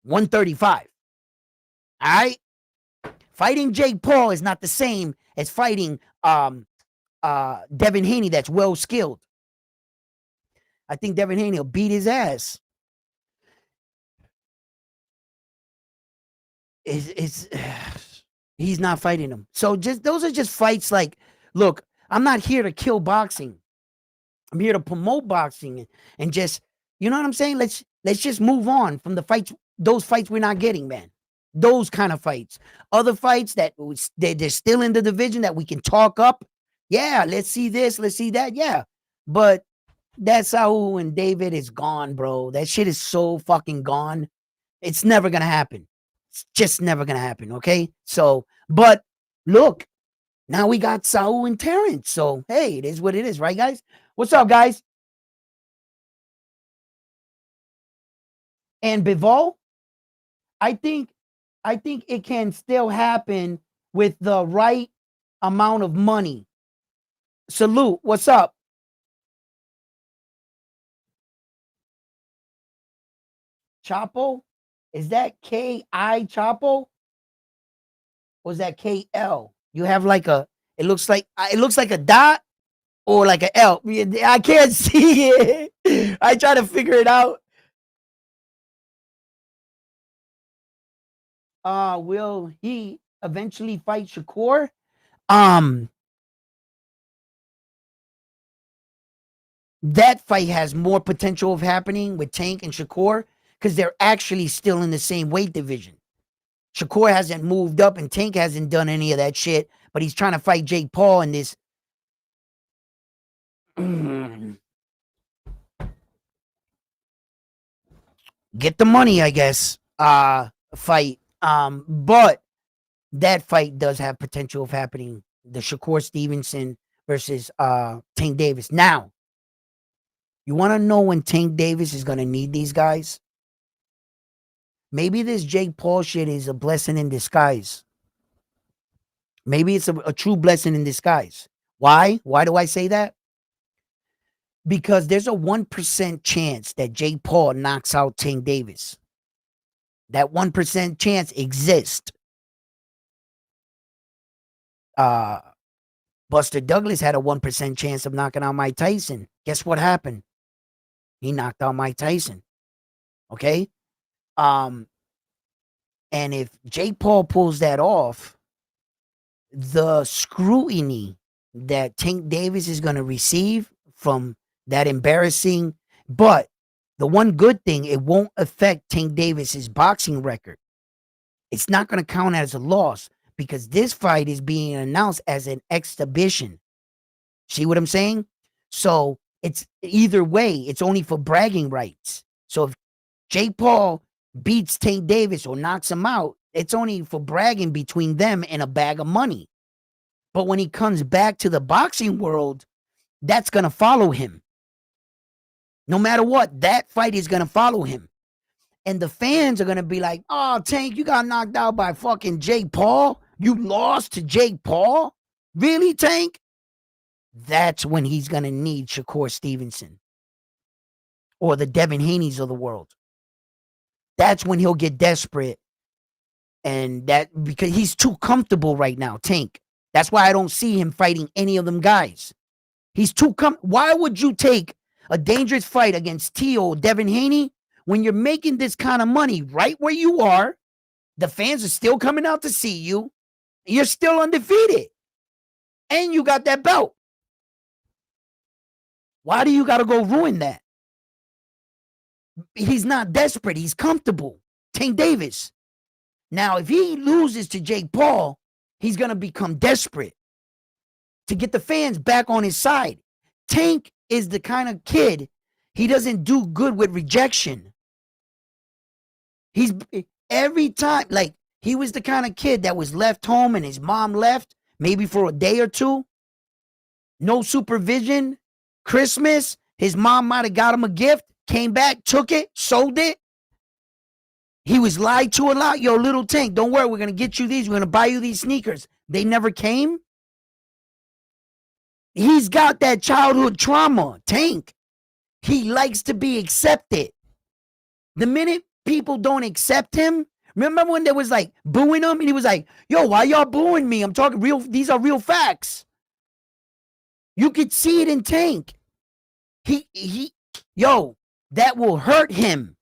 135. All right? Fighting Jake Paul is not the same as fighting Devin Haney that's well skilled. I think Devin Haney will beat his ass. He's not fighting him. So those are just fights like, look, I'm not here to kill boxing. I'm here to promote boxing and just, you know what I'm saying? Let's just move on from the fights, those fights we're not getting, man. Those kind of fights. Other fights that they're still in the division that we can talk up. Yeah, let's see this, let's see that. Yeah. But that Saul and David is gone, bro. That shit is so fucking gone. It's never going to happen. It's just never going to happen, okay? So, but look, now we got Saul and Terence. So, hey, it is what it is, right, guys? What's up, guys? And Bivol, I think it can still happen with the right amount of money. Salute. What's up? Chapo? Is that K-I Chapo? Or is that K-L? You have like it looks like a dot or like a L. I can't see it. I try to figure it out. Will he eventually fight Shakur? That fight has more potential of happening with Tank and Shakur because they're actually still in the same weight division. Shakur hasn't moved up and Tank hasn't done any of that shit, but he's trying to fight Jake Paul in this. Get the money, I guess. Fight. But that fight does have potential of happening. The Shakur Stevenson versus Tank Davis. Now, you want to know when Tank Davis is going to need these guys? Maybe this Jake Paul shit is a blessing in disguise. Maybe it's a true blessing in disguise. Why? Why do I say that? Because there's a 1% chance that Jake Paul knocks out Tank Davis. That 1% chance exists. Buster Douglas had a 1% chance of knocking out Mike Tyson. Guess what happened? He knocked out Mike Tyson. Okay? And if Jake Paul pulls that off, the scrutiny that Tank Davis is going to receive from that embarrassing, but the one good thing, it won't affect Tank Davis's boxing record. It's not going to count as a loss because this fight is being announced as an exhibition. See what I'm saying? So it's either way, it's only for bragging rights. So if Jake Paul beats Tank Davis or knocks him out, it's only for bragging between them and a bag of money. But when he comes back to the boxing world, that's going to follow him. No matter what, that fight is going to follow him. And the fans are going to be like, oh, Tank, you got knocked out by fucking Jake Paul? You lost to Jake Paul? Really, Tank? That's when he's going to need Shakur Stevenson or the Devin Haney's of the world. That's when he'll get desperate. And that because he's too comfortable right now, Tank. That's why I don't see him fighting any of them guys. He's too Why would you take a dangerous fight against Tio or Devin Haney when you're making this kind of money right where you are? The fans are still coming out to see you. You're still undefeated. And you got that belt. Why do you got to go ruin that? He's not desperate. He's comfortable. Tank Davis. Now, if he loses to Jake Paul, he's going to become desperate to get the fans back on his side. Tank is the kind of kid, he doesn't do good with rejection. He's every time, like, he was the kind of kid that was left home and his mom left, maybe for a day or two. No supervision. Christmas, his mom might have got him a gift, came back, took it, sold it. He was lied to a lot. Yo, little Tank, don't worry, we're going to get you these. We're going to buy you these sneakers. They never came. He's got that childhood trauma, Tank. He likes to be accepted. The minute people don't accept him, remember when there was like booing him and he was like, yo, why y'all booing me? I'm talking real, these are real facts. You could see it in Tank. Yo, that will hurt him.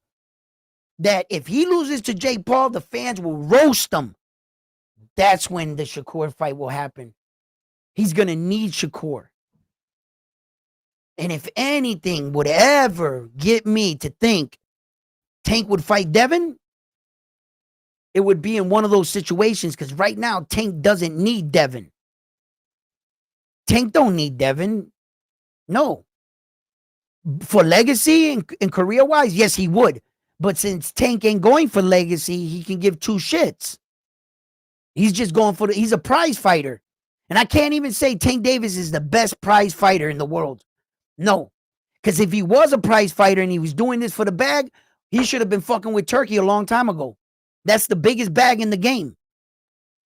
That if he loses to Jake Paul, the fans will roast him. That's when the Shakur fight will happen. He's going to need Shakur. And if anything would ever get me to think Tank would fight Devin, it would be in one of those situations because right now Tank doesn't need Devin. Tank don't need Devin. No. For legacy and career-wise, yes, he would. But since Tank ain't going for legacy, he can give two shits. He's just going for he's a prize fighter. And I can't even say Tank Davis is the best prize fighter in the world. No. Because if he was a prize fighter and he was doing this for the bag, he should have been fucking with Turkey a long time ago. That's the biggest bag in the game.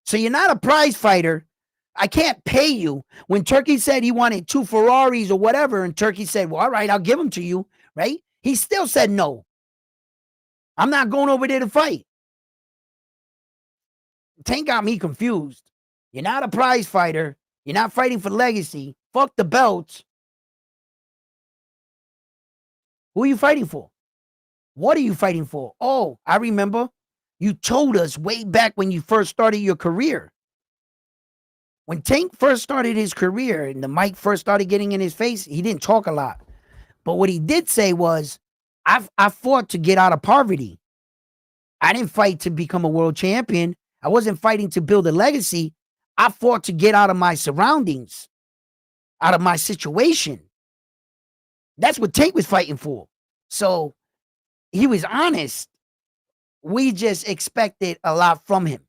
So you're not a prize fighter. I can't pay you. When Turkey said he wanted 2 Ferraris or whatever, and Turkey said, well, all right, I'll give them to you, right? He still said no. I'm not going over there to fight. Tank got me confused. You're not a prize fighter. You're not fighting for legacy. Fuck the belts. Who are you fighting for? What are you fighting for? Oh, I remember. You told us way back when you first started your career. When Tank first started his career and the mic first started getting in his face, he didn't talk a lot. But what he did say was, I fought to get out of poverty. I didn't fight to become a world champion. I wasn't fighting to build a legacy. I fought to get out of my surroundings, out of my situation. That's what Tank was fighting for. So he was honest. We just expected a lot from him.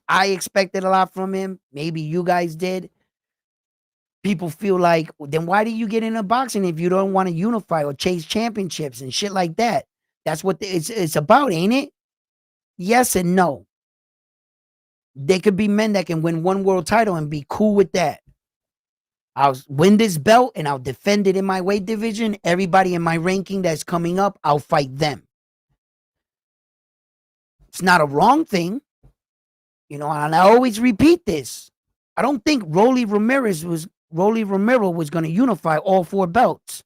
I expected a lot from him. Maybe you guys did. People feel like, then why do you get into boxing if you don't want to unify or chase championships and shit like that? That's what it's about, ain't it? Yes and no. There could be men that can win 1 world title and be cool with that. I'll win this belt and I'll defend it in my weight division. Everybody in my ranking that's coming up, I'll fight them. It's not a wrong thing. You know, and I always repeat this. I don't think Rolly Romero was going to unify all 4 belts.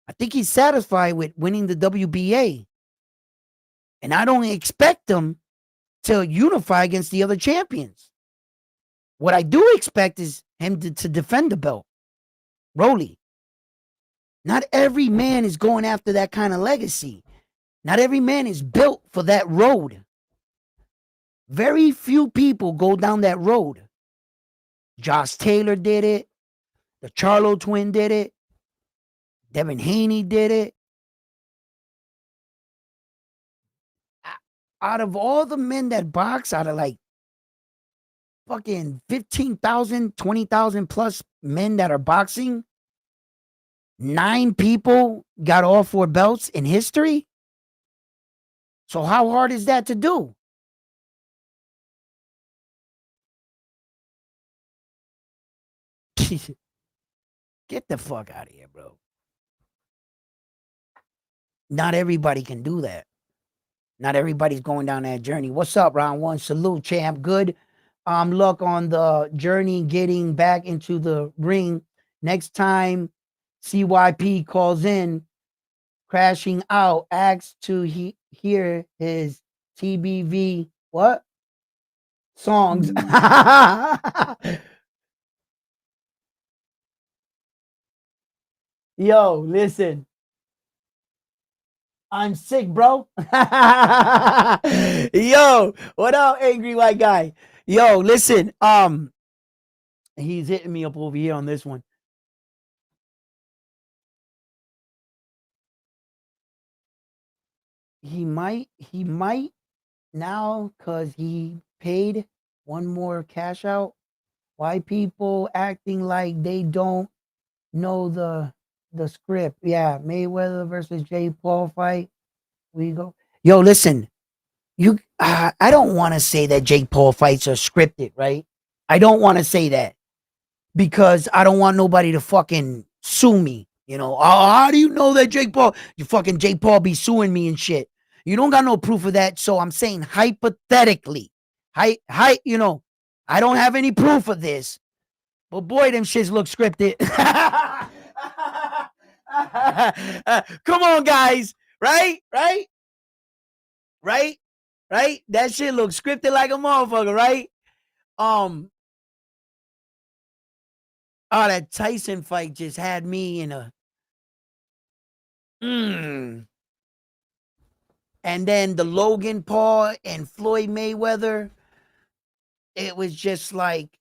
I think he's satisfied with winning the WBA. And I don't expect him to unify against the other champions. What I do expect is him to defend the belt. Rolly. Not every man is going after that kind of legacy. Not every man is built for that road. Very few people go down that road. Josh Taylor did it. The Charlo twin did it. Devin Haney did it. Out of all the men that box, out of like fucking 15,000, 20,000 plus men that are boxing, 9 people got all 4 belts in history. So how hard is that to do? Get the fuck out of here, bro. Not everybody can do that. Not everybody's going down that journey. What's up, round one? Salute, champ. Good luck on the journey getting back into the ring. Next time CYP calls in, crashing out, asks to hear his TBV what? Songs. Yo, listen. I'm sick, bro. Yo, what up, angry white guy? Yo, listen. He's hitting me up over here on this one. He might now because he paid one more cash out. Why people acting like they don't know the script? Yeah, Mayweather versus Jay Paul fight. We go. Yo, listen. I don't want to say that Jake Paul fights are scripted, right? I don't want to say that because I don't want nobody to fucking sue me. You know, oh, how do you know that Jake Paul? You fucking Jake Paul be suing me and shit. You don't got no proof of that, so I'm saying hypothetically, you know, I don't have any proof of this, but boy, them shits look scripted. Come on, guys, right, right, right, right. That shit looks scripted like a motherfucker, right? Um, oh, that Tyson fight just had me in a mm. And then the Logan Paul and Floyd Mayweather, it was just like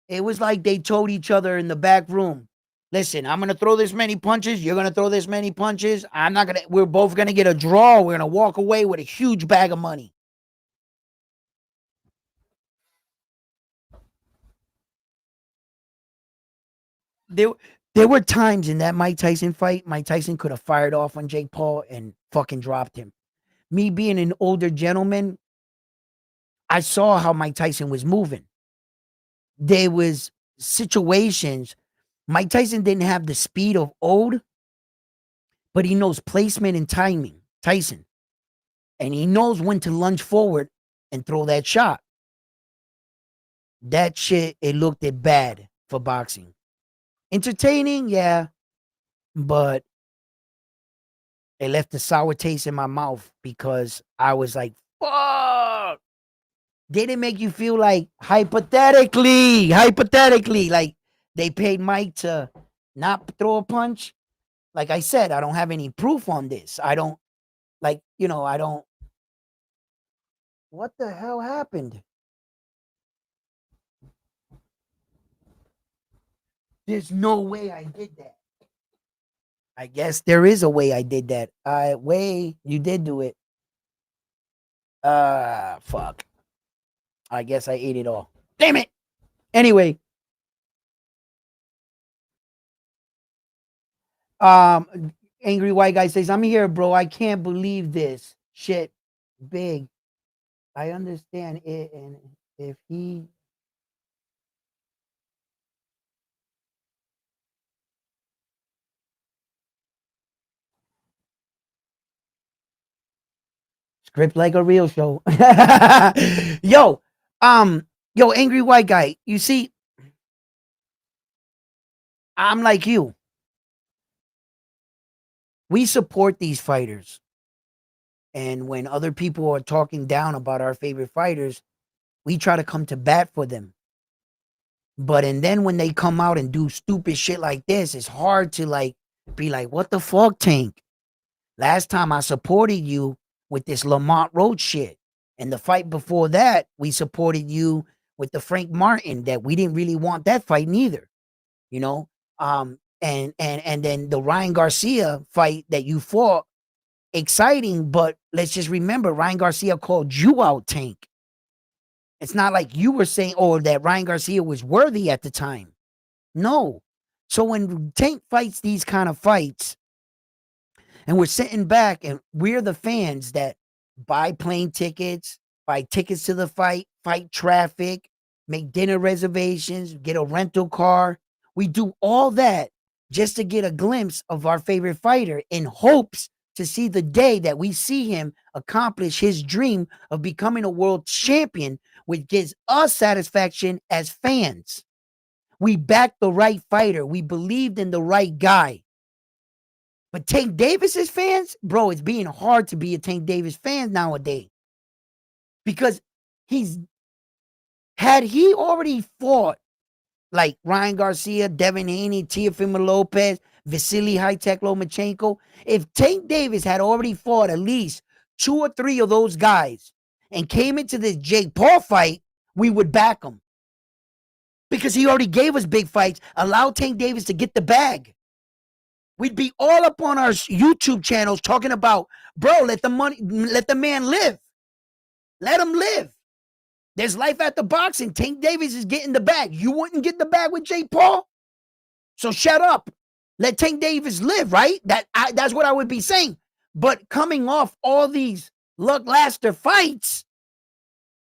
it was like they told each other in the back room, listen, I'm gonna throw this many punches, you're gonna throw this many punches. I'm not gonna, we're both gonna get a draw. We're gonna walk away with a huge bag of money. There there were times in that Mike Tyson fight, Mike Tyson could have fired off on Jake Paul and fucking dropped him. Me being an older gentleman, I saw how Mike Tyson was moving. There was situations. Mike Tyson didn't have the speed of old, but he knows placement and timing. Tyson, and he knows when to lunge forward and throw that shot. That shit, it looked it bad for boxing. Entertaining, yeah, but it left a sour taste in my mouth because I was like, fuck. Did it make you feel like hypothetically, like they paid Mike to not throw a punch? Like I said, I don't have any proof on this. I don't like, I don't. What the hell happened? There's no way I did that. I guess there is a way I did that. Way you did do it. Fuck. I guess I ate it all. Damn it. Anyway, angry white guy says, I'm here, bro. I can't believe this shit. Big. I understand it, and if he script like a real show. yo, yo, angry white guy. You see, I'm like you. We support these fighters. And when other people are talking down about our favorite fighters, we try to come to bat for them. But and then when they come out and do stupid shit like this, it's hard to like be like, what the fuck, Tank? Last time I supported you with this Lamont Road shit. And the fight before that, we supported you with the Frank Martin that we didn't really want that fight neither, you know. And then the Ryan Garcia fight that you fought, exciting, but let's just remember Ryan Garcia called you out, Tank. It's not like you were saying, oh, that Ryan Garcia was worthy at the time. No. So when Tank fights these kind of fights, and we're sitting back and we're the fans that buy plane tickets, buy tickets to the fight, fight traffic, make dinner reservations, get a rental car. We do all that just to get a glimpse of our favorite fighter in hopes to see the day that we see him accomplish his dream of becoming a world champion, which gives us satisfaction as fans. We backed the right fighter. We believed in the right guy. But Tank Davis's fans, bro, it's being hard to be a Tank Davis fan nowadays. Because had he already fought like Ryan Garcia, Devin Haney, Teofimo Lopez, Vasily High-Tech Lomachenko, if Tank Davis had already fought at least 2 or 3 of those guys and came into this Jake Paul fight, we would back him. Because he already gave us big fights, allowed Tank Davis to get the bag. We'd be all up on our YouTube channels talking about, bro, let the man live. Let him live. There's life after boxing. Tank Davis is getting the bag. You wouldn't get the bag with Jake Paul? So shut up. Let Tank Davis live, right? That's what I would be saying. But coming off all these lackluster fights,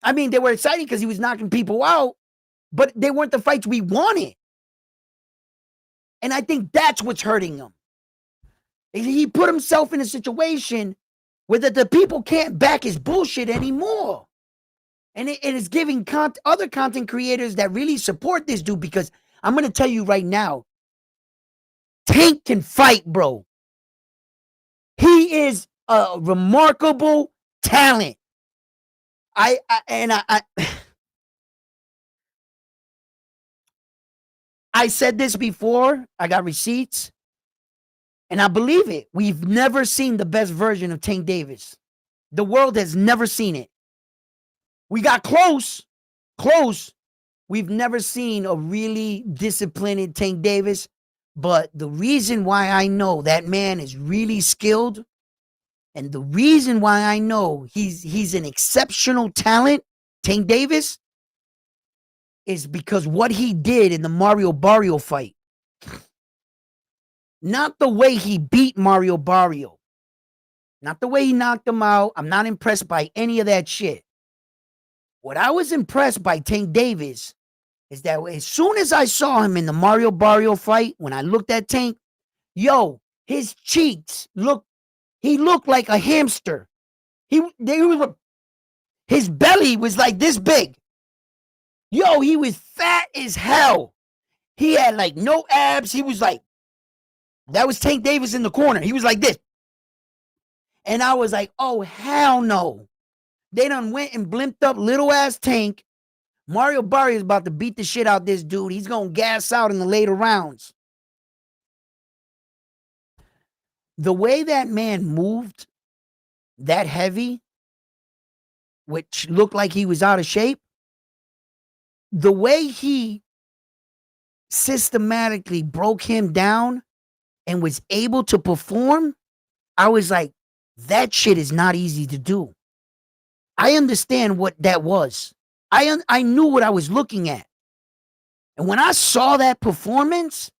I mean, they were exciting because he was knocking people out, but they weren't the fights we wanted. And I think that's what's hurting him. He put himself in a situation where the people can't back his bullshit anymore. And it is giving other content creators that really support this dude, because I'm going to tell you right now, Tank can fight, bro. He is a remarkable talent. I said this before. I got receipts. And I believe it. We've never seen the best version of Tank Davis. The world has never seen it. We got close. We've never seen a really disciplined Tank Davis. But the reason why I know that man is really skilled, and the reason why I know he's an exceptional talent, Tank Davis, is because what he did in the Mario Barrio fight. Not the way he beat Mario Barrio. Not the way he knocked him out. I'm not impressed by any of that shit. What I was impressed by Tank Davis is that as soon as I saw him in the Mario Barrio fight, when I looked at Tank, his cheeks he looked like a hamster. His belly was like this big. He was fat as hell. He had like no abs. He was like, that was Tank Davis in the corner. He was like this. And I was like, oh, hell no. They done went and blimped up little ass Tank. Mario Barrio is about to beat the shit out this dude. He's going to gas out in the later rounds. The way that man moved that heavy, which looked like he was out of shape, the way he systematically broke him down and was able to perform, I was like, that shit is not easy to do. I understand what that was. I knew what I was looking at. And when I saw that performance,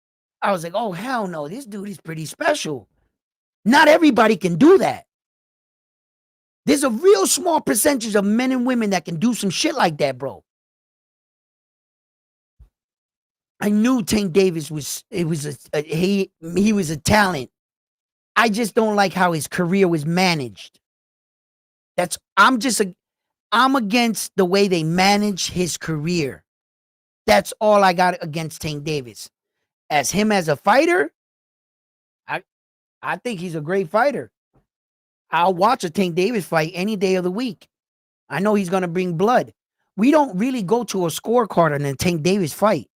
I was like, oh, hell no, this dude is pretty special. Not everybody can do that. There's a real small percentage of men and women that can do some shit like that, bro. I knew Tank Davis he was a talent. I just don't like how his career was managed. I'm against the way they manage his career. That's all I got against Tank Davis. As a fighter, I think he's a great fighter. I'll watch a Tank Davis fight any day of the week. I know he's going to bring blood. We don't really go to a scorecard on a Tank Davis fight.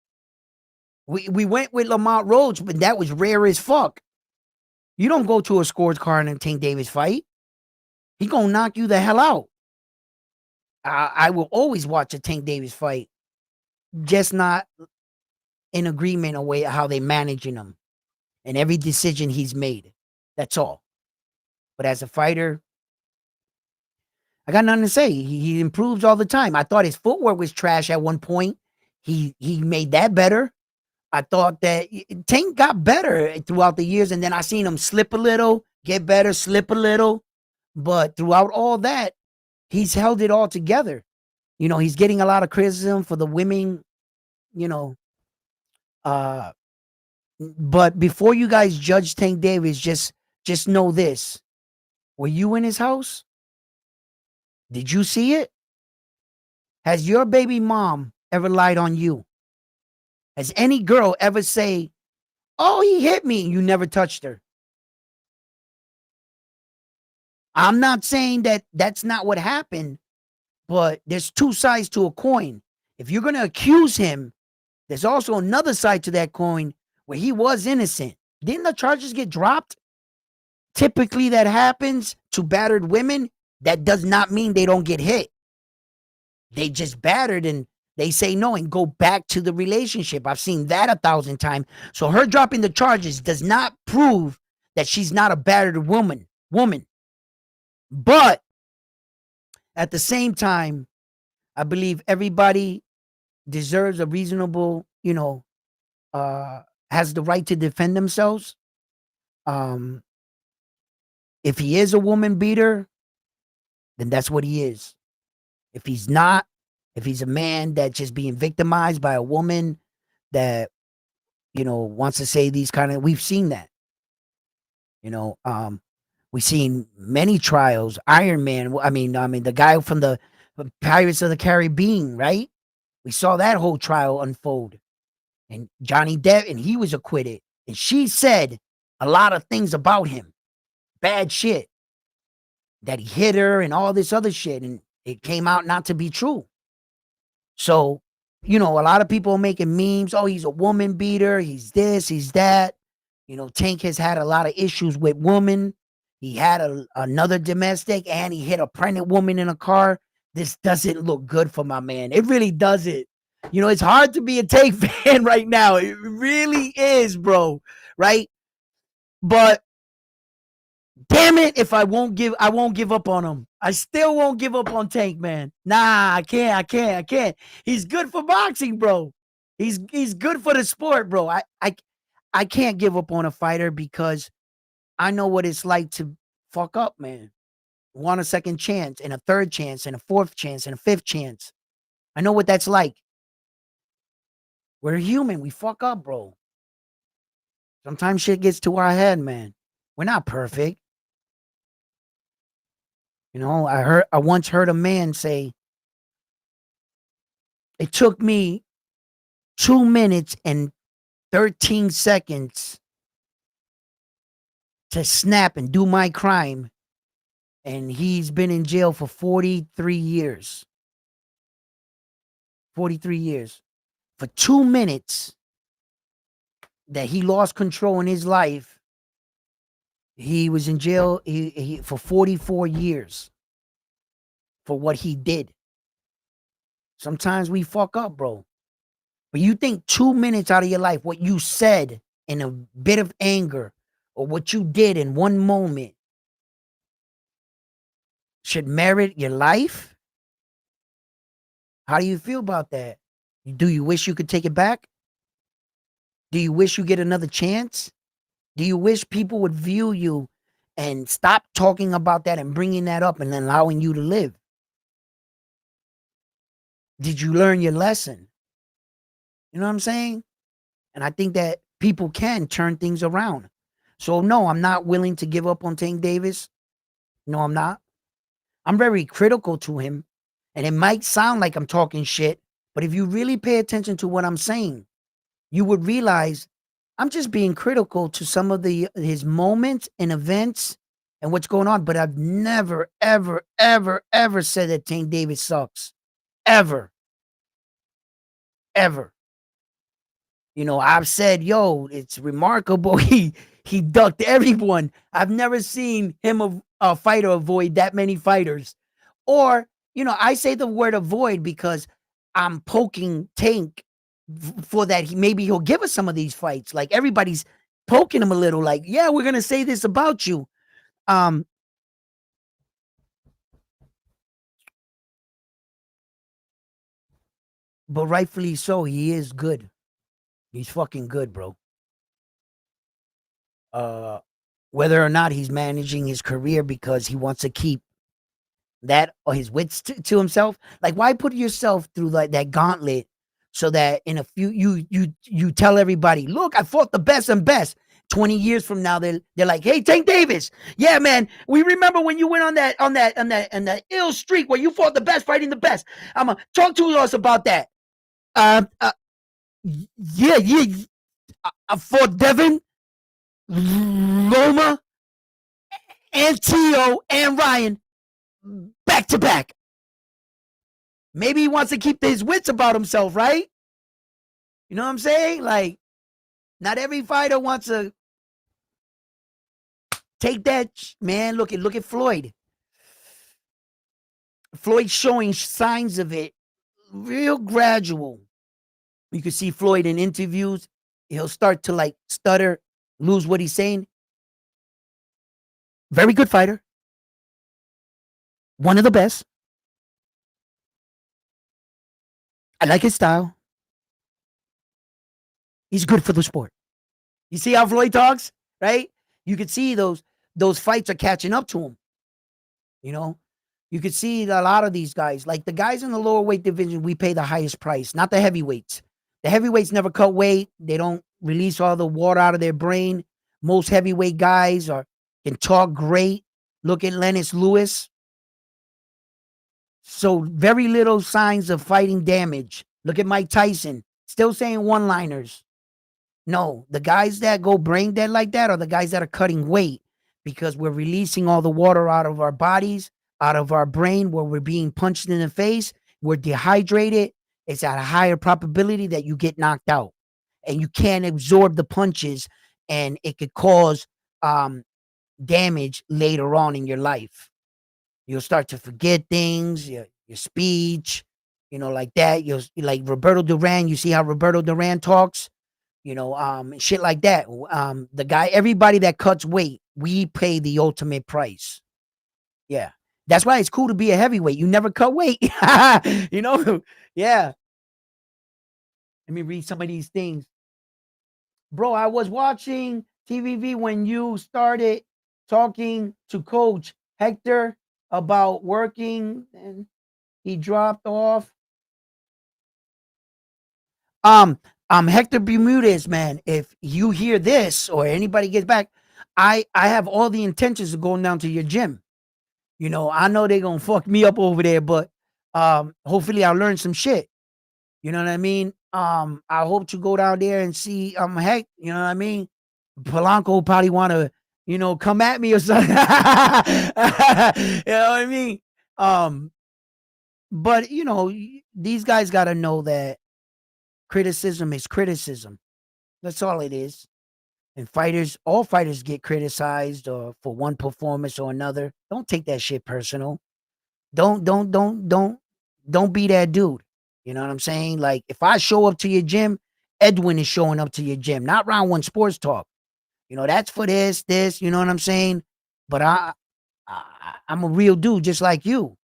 We went with Lamont Rhodes, but that was rare as fuck. You don't go to a scorecard on a Tank Davis fight. He going to knock you the hell out. I will always watch a Tank Davis fight, just not in agreement on way how they managing him and every decision he's made. That's all. But as a fighter, I got nothing to say. He improves all the time. I thought his footwork was trash at one point. He made that better. I thought that Tank got better throughout the years, and then I seen him slip a little, get better, slip a little. But throughout all that, he's held it all together. He's getting a lot of criticism for the women, you know. Uh, but before you guys judge Tank Davis, just know this. Were you in his house? Did you see it? Has your baby mom ever lied on you? Has any girl ever say, "Oh, he hit me," and you never touched her? I'm not saying that that's not what happened, but there's two sides to a coin. If you're going to accuse him, there's also another side to that coin where he was innocent. Didn't the charges get dropped? Typically, that happens to battered women. That does not mean they don't get hit. They just battered and they say no and go back to the relationship. I've seen that 1,000 times. So her dropping the charges does not prove that she's not a battered woman. But at the same time, I believe everybody deserves a reasonable, has the right to defend themselves. If he is a woman beater, then that's what he is. If he's not, if he's a man that's just being victimized by a woman that, wants to say these kind of, we've seen that. We've seen many trials. Iron Man, I mean, the guy from the Pirates of the Caribbean, right? We saw that whole trial unfold. And Johnny Depp, and he was acquitted. And she said a lot of things about him. Bad shit. That he hit her and all this other shit. And it came out not to be true. So, a lot of people are making memes. Oh, he's a woman beater. He's this, he's that. Tank has had a lot of issues with women. He had another domestic and he hit a pregnant woman in a car. This doesn't look good for my man. It really doesn't. It's hard to be a Tank fan right now. It really is, bro. Right? But damn it, if I won't give up on him. I still won't give up on Tank, man. Nah, I can't. He's good for boxing, bro. He's good for the sport, bro. I can't give up on a fighter because I know what it's like to fuck up, man. Want a second chance and a third chance and a fourth chance and a fifth chance. I know what that's like. We're human. We fuck up, bro. Sometimes shit gets to our head, man. We're not perfect. I once heard a man say, it took me 2 minutes and 13 seconds to snap and do my crime. And he's been in jail for 43 years. 43 years. For 2 minutes that he lost control in his life, he was in jail for 44 years for what he did. Sometimes we fuck up, bro. But you think 2 minutes out of your life, what you said in a bit of anger or what you did in one moment should merit your life? How do you feel about that? Do you wish you could take it back? Do you wish you get another chance? Do you wish people would view you and stop talking about that and bringing that up and allowing you to live? Did you learn your lesson? You know what I'm saying? And I think that people can turn things around. So, no, I'm not willing to give up on Tank Davis. No, I'm not. I'm very critical to him. And it might sound like I'm talking shit, but if you really pay attention to what I'm saying, you would realize I'm just being critical to some of his moments and events and what's going on. But I've never, ever, ever, ever said that Tank Davis sucks. Ever. Ever. I've said, yo, it's remarkable. He ducked everyone. I've never seen him a fighter avoid that many fighters. Or I say the word avoid because I'm poking Tank for that. Maybe he'll give us some of these fights. Like everybody's poking him a little. Like, yeah, we're gonna say this about you. Um, but rightfully so, he is good. He's fucking good, bro. Uh, whether or not he's managing his career because he wants to keep that or his wits to himself. Like, why put yourself through like that gauntlet so that in a few you tell everybody, look, I fought the best and best. 20 years from now, they're like, hey, Tank Davis, yeah, man, we remember when you went on that ill streak where you fought the best, fighting the best. Talk to us about that. Uh, uh yeah, I fought Devin, Loma, and Tio and Ryan back to back. Maybe he wants to keep his wits about himself, right? You know what I'm saying? Like, not every fighter wants to take that, man. Look at Floyd. Floyd's showing signs of it, real gradual. You can see Floyd in interviews. He'll start to like stutter, lose what he's saying. Very good fighter. One of the best. I like his style. He's good for the sport. You see how Floyd talks, right? You can see those fights are catching up to him. You know, you could see a lot of these guys, like the guys in the lower weight division, we pay the highest price, not the heavyweights. The heavyweights never cut weight. They don't release all the water out of their brain. Most heavyweight guys can talk great. Look at Lennox Lewis. So very little signs of fighting damage. Look at Mike Tyson, still saying one-liners. No, the guys that go brain dead like that are the guys that are cutting weight because we're releasing all the water out of our bodies, out of our brain, where we're being punched in the face. We're dehydrated. It's at a higher probability that you get knocked out and you can't absorb the punches, and it could cause damage later on in your life. You'll start to forget things, your speech, like that. You'll like Roberto Duran. You see how Roberto Duran talks? Shit like that. The guy, everybody that cuts weight, we pay the ultimate price. Yeah. That's why it's cool to be a heavyweight. You never cut weight. you know? Yeah. Let me read some of these things. Bro, I was watching TVV when you started talking to Coach Hector about working and he dropped off. Um, Hector Bermudez, man, if you hear this or anybody gets back, I have all the intentions of going down to your gym. I know they're gonna fuck me up over there, but hopefully I'll learn some shit. You know what I mean? I hope to go down there and see Heck, you know what I mean? Polanco probably wanna, come at me or something. you know what I mean? Um, but these guys gotta know that criticism is criticism. That's all it is. And all fighters get criticized or for one performance or another. Don't take that shit personal. Don't be that dude. You know what I'm saying? Like if I show up to your gym, Edwin is showing up to your gym, not Round One Sports Talk. That's for this. You know what I'm saying? But I'm a real dude, just like you.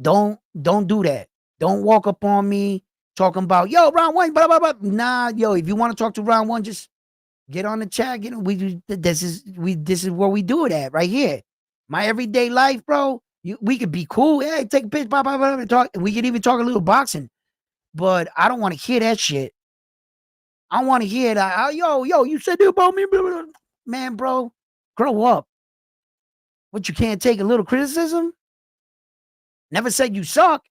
Don't do that. Don't walk up on me talking about Round One, blah blah blah. Nah, if you want to talk to Round One, just get on the chat. This is where we do it at right here. My everyday life, bro. We could be cool. Hey, take a pitch, blah, blah, blah, talk. We could even talk a little boxing, but I don't want to hear that shit. I want to hear that. You said that about me, blah, blah, blah. Man, bro. Grow up. What, you can't take a little criticism? Never said you suck.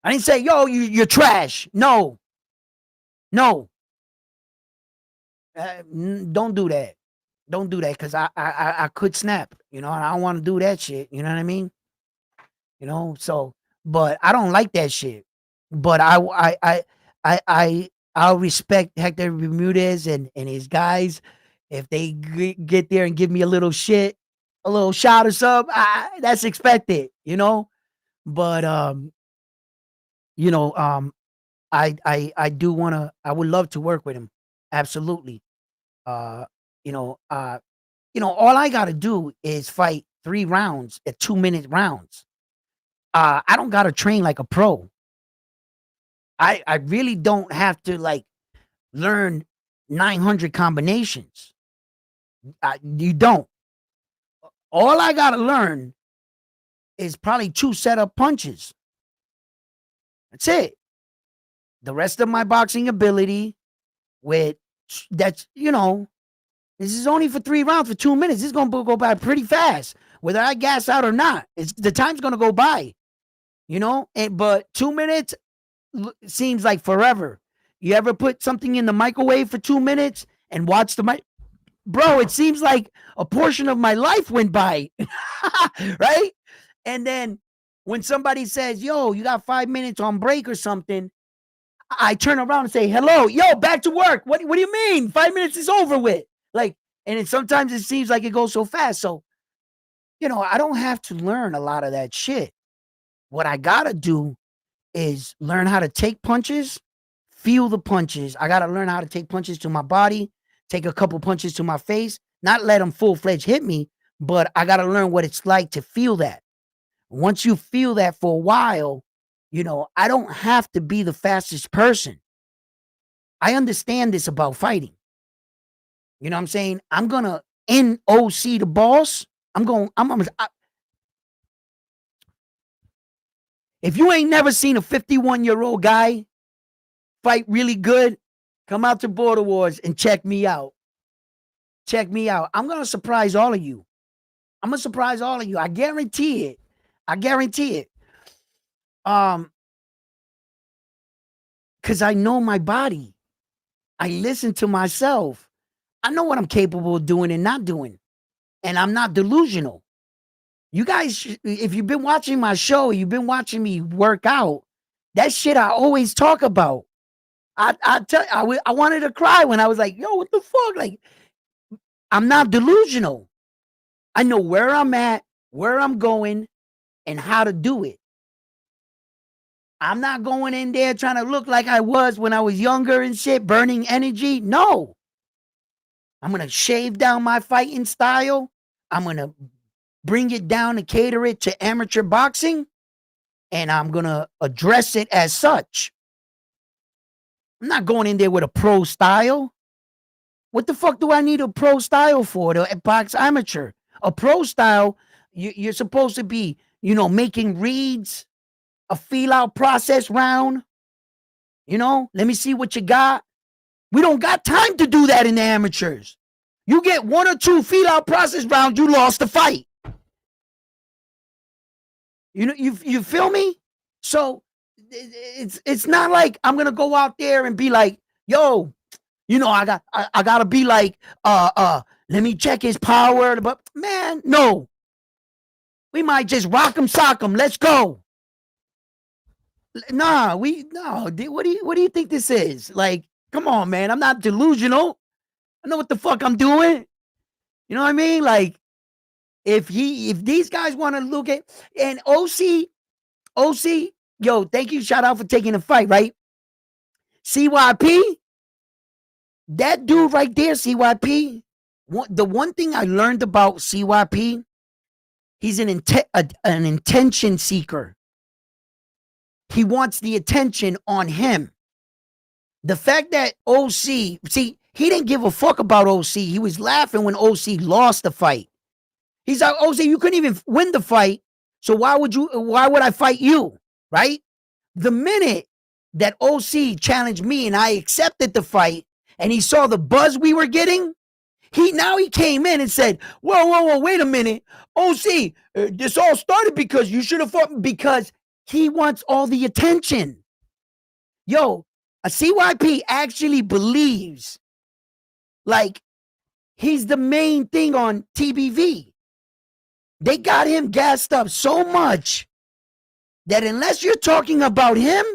I didn't say, you're trash. No. Don't do that. Don't do that because I could snap, and I don't want to do that shit. You know what I mean? So, but I don't like that shit. But I'll respect Hector Bermudez and his guys if they get there and give me a little shit, a little shot or something. That's expected. But you know, I do wanna I would love to work with him. Absolutely. Uh, you know, uh, all I gotta do is fight 3 rounds at 2-minute rounds. I don't gotta train like a pro. I really don't have to like learn 900 combinations. You don't. All I gotta learn is probably 2 setup punches. That's it. The rest of my boxing ability with that's this is only for 3 rounds for 2 minutes. This is gonna go by pretty fast, whether I gas out or not. The time's gonna go by, but 2 minutes seems like forever. You ever put something in the microwave for 2 minutes and watch the mic? Bro, it seems like a portion of my life went by, right? And then when somebody says, "Yo, you got 5 minutes on break or something," I turn around and say, "Hello, yo, back to work." What do you mean? 5 minutes is over with. Like, and sometimes it seems like it goes so fast. So, I don't have to learn a lot of that shit. What I gotta do is learn how to take punches, feel the punches. I gotta learn how to take punches to my body, take a couple punches to my face, not let them full-fledged hit me, but I gotta learn what it's like to feel that. Once you feel that for a while, I don't have to be the fastest person. I understand this about fighting. You know what I'm saying? I'm gonna NOC the boss. If you ain't never seen a 51-year-old guy fight really good, come out to Border Wars and check me out. Check me out. I'm gonna surprise all of you. I'm gonna surprise all of you. I guarantee it. I guarantee it. Because I know my body. I listen to myself. I know what I'm capable of doing and not doing. And I'm not delusional. You guys, if you've been watching my show, you've been watching me work out, that shit I always talk about. I wanted to cry when I was like, yo, what the fuck? Like, I'm not delusional. I know where I'm at, where I'm going, and how to do it. I'm not going in there trying to look like I was when I was younger and shit, burning energy. No. I'm going to shave down my fighting style. I'm going to bring it down and cater it to amateur boxing. And I'm going to address it as such. I'm not going in there with a pro style. What the fuck do I need a pro style for to box amateur? A pro style, you're supposed to be, making reads, a feel out process round. Let me see what you got. We don't got time to do that in the amateurs. You get 1 or 2 feel out process rounds, you lost the fight. You feel me? So it's not like I'm gonna go out there and be like, yo, I gotta be like, let me check his power. But man, no. We might just rock him, sock him. Let's go. No. What do you think this is? Like, come on, man. I'm not delusional. I know what the fuck I'm doing. You know what I mean? Like, if these guys want to look at and OC, yo, thank you, shout out for taking the fight, right? CYP, that dude right there, CYP. The one thing I learned about CYP, he's an attention seeker. He wants the attention on him. The fact that OC, see, he didn't give a fuck about OC. He was laughing when OC lost the fight. He's like, OC, you couldn't even win the fight. So why would I fight you? Right? The minute that OC challenged me and I accepted the fight and he saw the buzz we were getting, he came in and said, whoa, wait a minute. OC, this all started because you should have fought, because he wants all the attention. Yo, a CYP actually believes like he's the main thing on TBV. They got him gassed up so much that unless you're talking about him,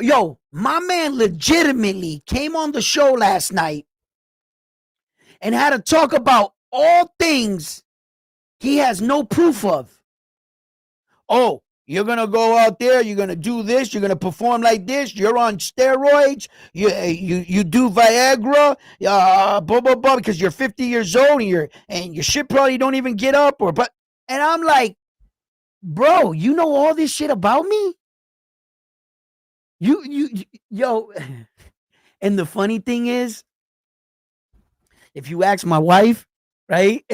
yo, my man legitimately came on the show last night and had to talk about all things he has no proof of. oh, you're gonna go out there, you're gonna do this, you're gonna perform like this, you're on steroids, you do Viagra, blah blah blah, because you're 50 years old and your shit probably don't even get up and I'm like, bro, you know all this shit about me? Yo, and the funny thing is, if you ask my wife, right?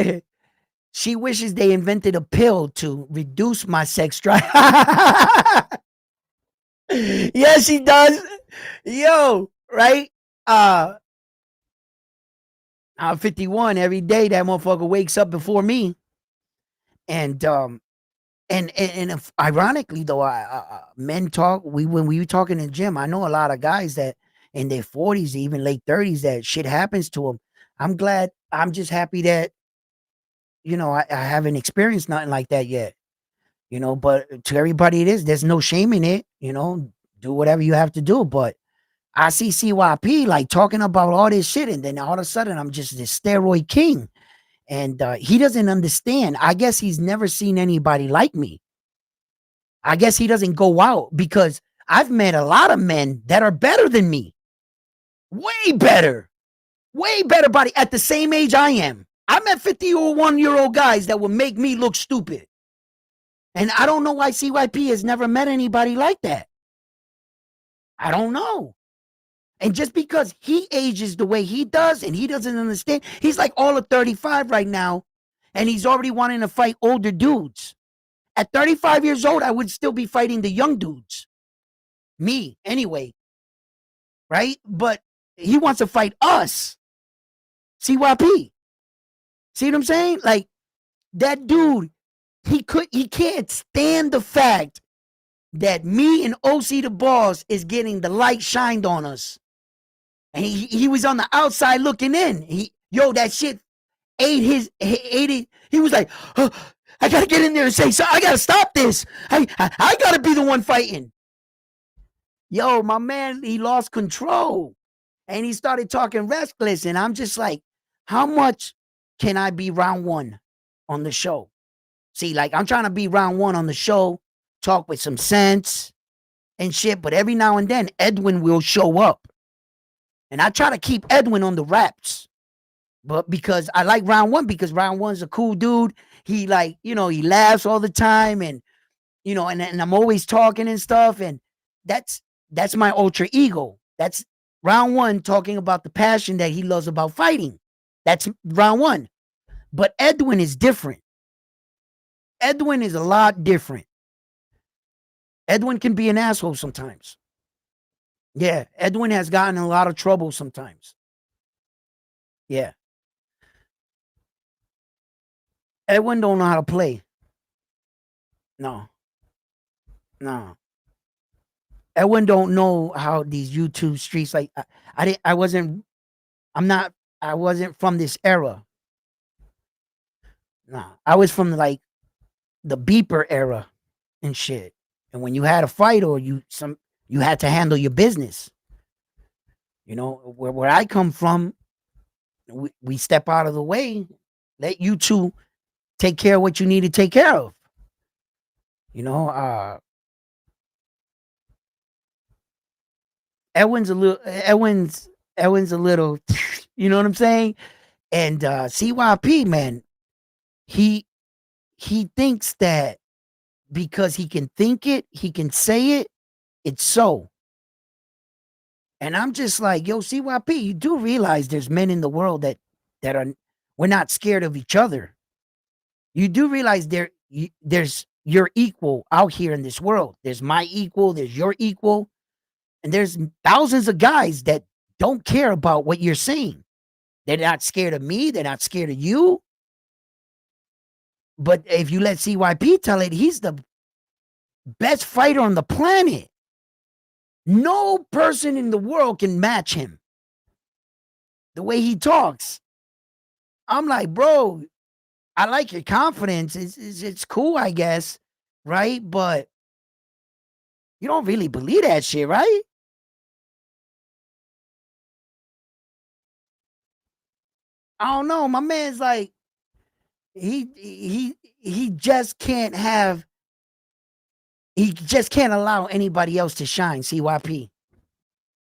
She wishes they invented a pill to reduce my sex drive. Yeah, she does. Yo, right? Uh, I'm 51. Every day that motherfucker wakes up before me, and if, ironically though, men talk. When we were talking in the gym, I know a lot of guys that in their 40s, even late 30s, that shit happens to them. I'm glad. I'm just happy that I haven't experienced nothing like that yet. But to everybody it is. There's no shame in it. Do whatever you have to do. But I see CYP like talking about all this shit, and then all of a sudden I'm just this steroid king, and he doesn't understand. I guess he's never seen anybody like me. I guess he doesn't go out because I've met a lot of men that are better than me, way better body at the same age I am. I met 51-year-old guys that will make me look stupid, and I don't know why CYP has never met anybody like that. I don't know. And just because he ages the way he does and he doesn't understand, he's like all of 35 right now, and he's already wanting to fight older dudes. At 35 years old, I would still be fighting the young dudes. Me, anyway. Right? But he wants to fight us. CYP. See what I'm saying? Like, that dude, he can't stand the fact that me and OC the boss is getting the light shined on us. And he was on the outside looking in. That shit ate it. He was like, oh, I gotta get in there and say, so I gotta stop this. I gotta be the one fighting. Yo, my man, he lost control. And he started talking reckless. And I'm just like, how much can I be round one on the show? See, like, I'm trying to be round one on the show, talk with some sense and shit. But every now and then, Edwin will show up. And I try to keep Edwin on the raps. But because I like round one, because round one's a cool dude. He he laughs all the time, and and I'm always talking and stuff. And that's my ultra ego. That's round one, talking about the passion that he loves about fighting. That's round one. But Edwin is different. Edwin is a lot different. Edwin can be an asshole sometimes. Yeah, Edwin has gotten in a lot of trouble sometimes. Yeah. Edwin don't know how to play. No. No. Edwin don't know how these YouTube streets, like, I wasn't from this era. No. I was from like the beeper era and shit. And when you had a fight or you had to handle your business. Where I come from, we step out of the way, let you two take care of what you need to take care of. Edwin's a little, you know what I'm saying? And CYP, man, he thinks that because he can think it, he can say it, it's so. And I'm just like, yo, CYP, you do realize there's men in the world that are, we're not scared of each other. You do realize there's your equal out here in this world. There's my equal, there's your equal, and there's thousands of guys that don't care about what you're saying. They're not scared of me, they're not scared of you. But if you let CYP tell it, he's the best fighter on the planet. No person in the world can match him. The way he talks. I'm like, bro, I like your confidence. It's cool, I guess, right? But you don't really believe that shit, right? I don't know. My man's like, he just can't have He just can't allow anybody else to shine. CYP.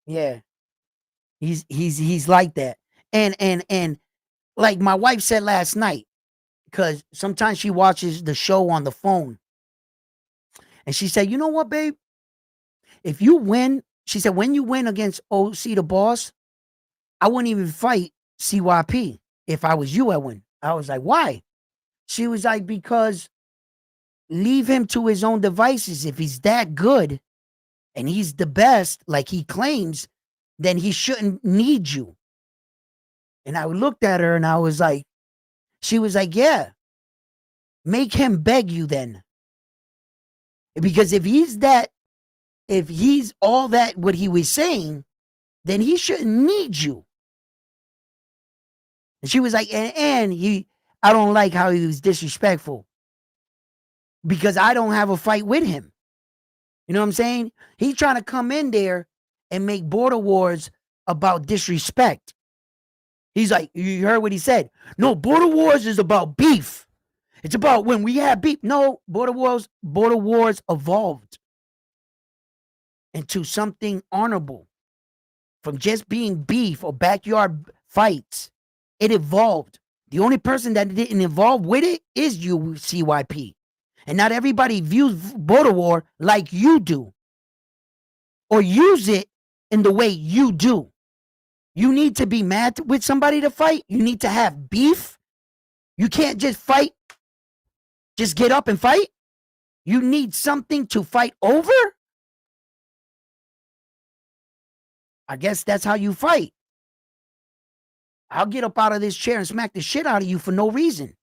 Yeah, he's like that. And like my wife said last night, because sometimes she watches the show on the phone, and she said, "You know what, babe? If you win," she said, "when you win against OC the boss, I wouldn't even fight CYP if I was you, Edwin." I was like, "Why?" She was like, "Because leave him to his own devices. If he's that good and he's the best, like he claims, then he shouldn't need you." And I looked at her and I was like, she was like, "Yeah, make him beg you then. Because if he's all that, what he was saying, then he shouldn't need you." And she was like, and I don't like how he was disrespectful because I don't have a fight with him. You know what I'm saying? He's trying to come in there and make border wars about disrespect. He's like, you heard what he said? No, border wars is about beef. It's about when we have beef. No, border wars evolved into something honorable from just being beef or backyard fights. It evolved. The only person that didn't evolve with it is you, CYP. And not everybody views border war like you do or use it in the way you do. You need to be mad with somebody to fight. You need to have beef. You can't just fight, just get up and fight. You need something to fight over. I guess that's how you fight. I'll get up out of this chair and smack the shit out of you for no reason.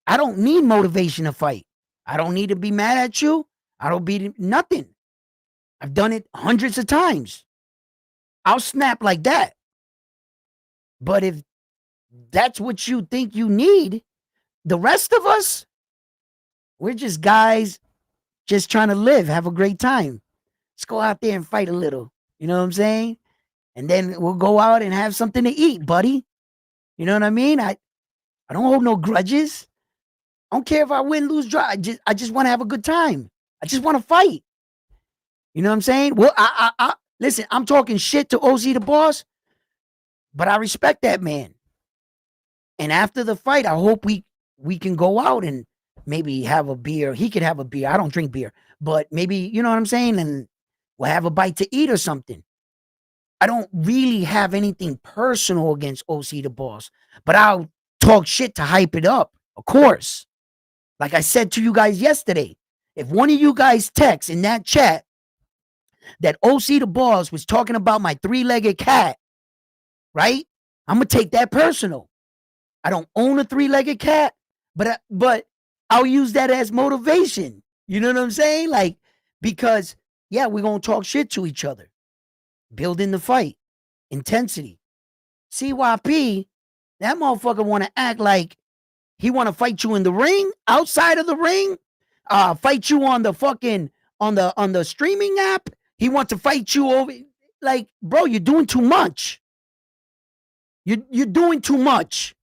I don't need motivation to fight. I don't need to be mad at you. I don't be nothing. I've done it hundreds of times. I'll snap like that. But if that's what you think you need, the rest of us, we're just guys just trying to live, have a great time. Let's go out there and fight a little. You know what I'm saying? And then we'll go out and have something to eat, buddy. You know what I mean? I don't hold no grudges. I don't care if I win, lose, draw. I just want to have a good time. I just want to fight. You know what I'm saying? Well, I listen, I'm talking shit to OC the boss, but I respect that man. And after the fight, I hope we can go out and maybe have a beer. He could have a beer. I don't drink beer, but maybe, you know what I'm saying? And we'll have a bite to eat or something. I don't really have anything personal against OC the boss, but I'll talk shit to hype it up, of course. Like I said to you guys yesterday, if one of you guys text in that chat that OC the boss was talking about my three-legged cat, right? I'm going to take that personal. I don't own a three-legged cat, but I'll use that as motivation. You know what I'm saying? Like, because, yeah, we're going to talk shit to each other. Building the fight. Intensity. CYP, that motherfucker want to act like he want to fight you in the ring, outside of the ring, fight you on the fucking, on the streaming app. He wants to fight you over. Like, bro, you're doing too much. You're doing too much.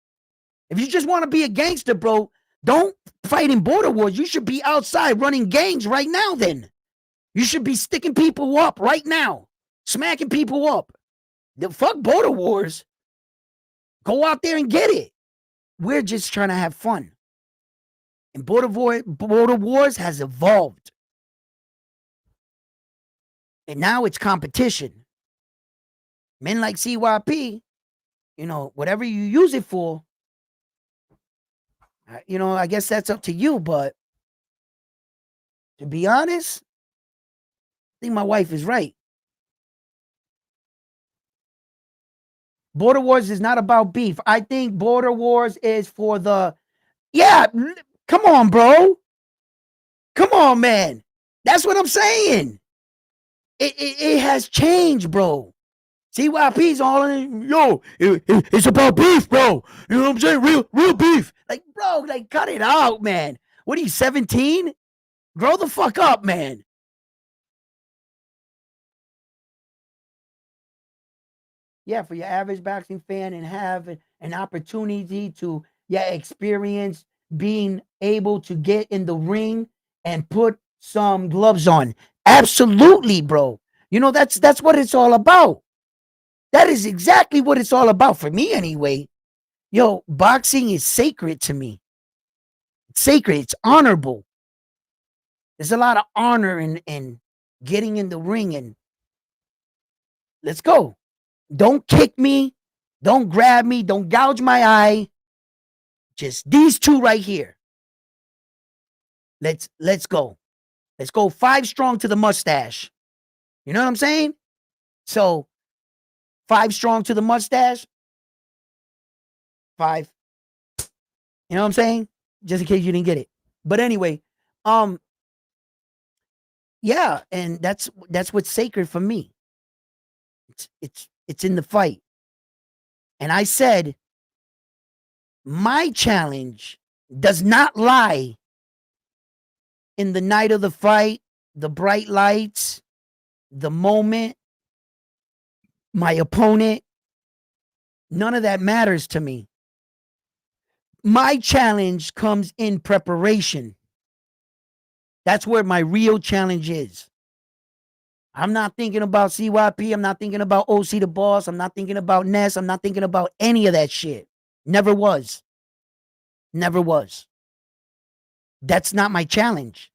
If you just want to be a gangster, bro, don't fight in border wars. You should be outside running gangs right now then. You should be sticking people up right now. Smacking people up. The fuck border wars. Go out there and get it. We're just trying to have fun. And border wars has evolved. And now it's competition. Men like CYP, you know, whatever you use it for, you know, I guess that's up to you. But to be honest, I think my wife is right. Border wars is not about beef. I think border wars is for the, yeah, come on, bro. Come on, man. That's what I'm saying. It has changed, bro. CYP's all in, yo, it's about beef, bro. You know what I'm saying? Real beef. Like, bro, like, cut it out, man. What are you, 17? Grow the fuck up, man. Yeah, for your average boxing fan and have an opportunity to, yeah, experience being able to get in the ring and put some gloves on. Absolutely, bro. You know, that's what it's all about. That is exactly what it's all about for me anyway. Yo, boxing is sacred to me. It's sacred. It's honorable. There's a lot of honor in getting in the ring and let's go. Don't kick me. Don't grab me. Don't gouge my eye. Just these two right here. Let's go. Let's go 5 strong to the mustache. You know what I'm saying? So 5 strong to the mustache. 5. You know what I'm saying? Just in case you didn't get it. But anyway, um, yeah, and that's what's sacred for me. It's in the fight. And I said my challenge does not lie in the night of the fight, the bright lights, the moment, my opponent. None of that matters to me. My challenge comes in preparation. That's where my real challenge is. I'm not thinking about CYP. I'm not thinking about OC the boss. I'm not thinking about Ness. I'm not thinking about any of that shit. Never was. Never was. That's not my challenge.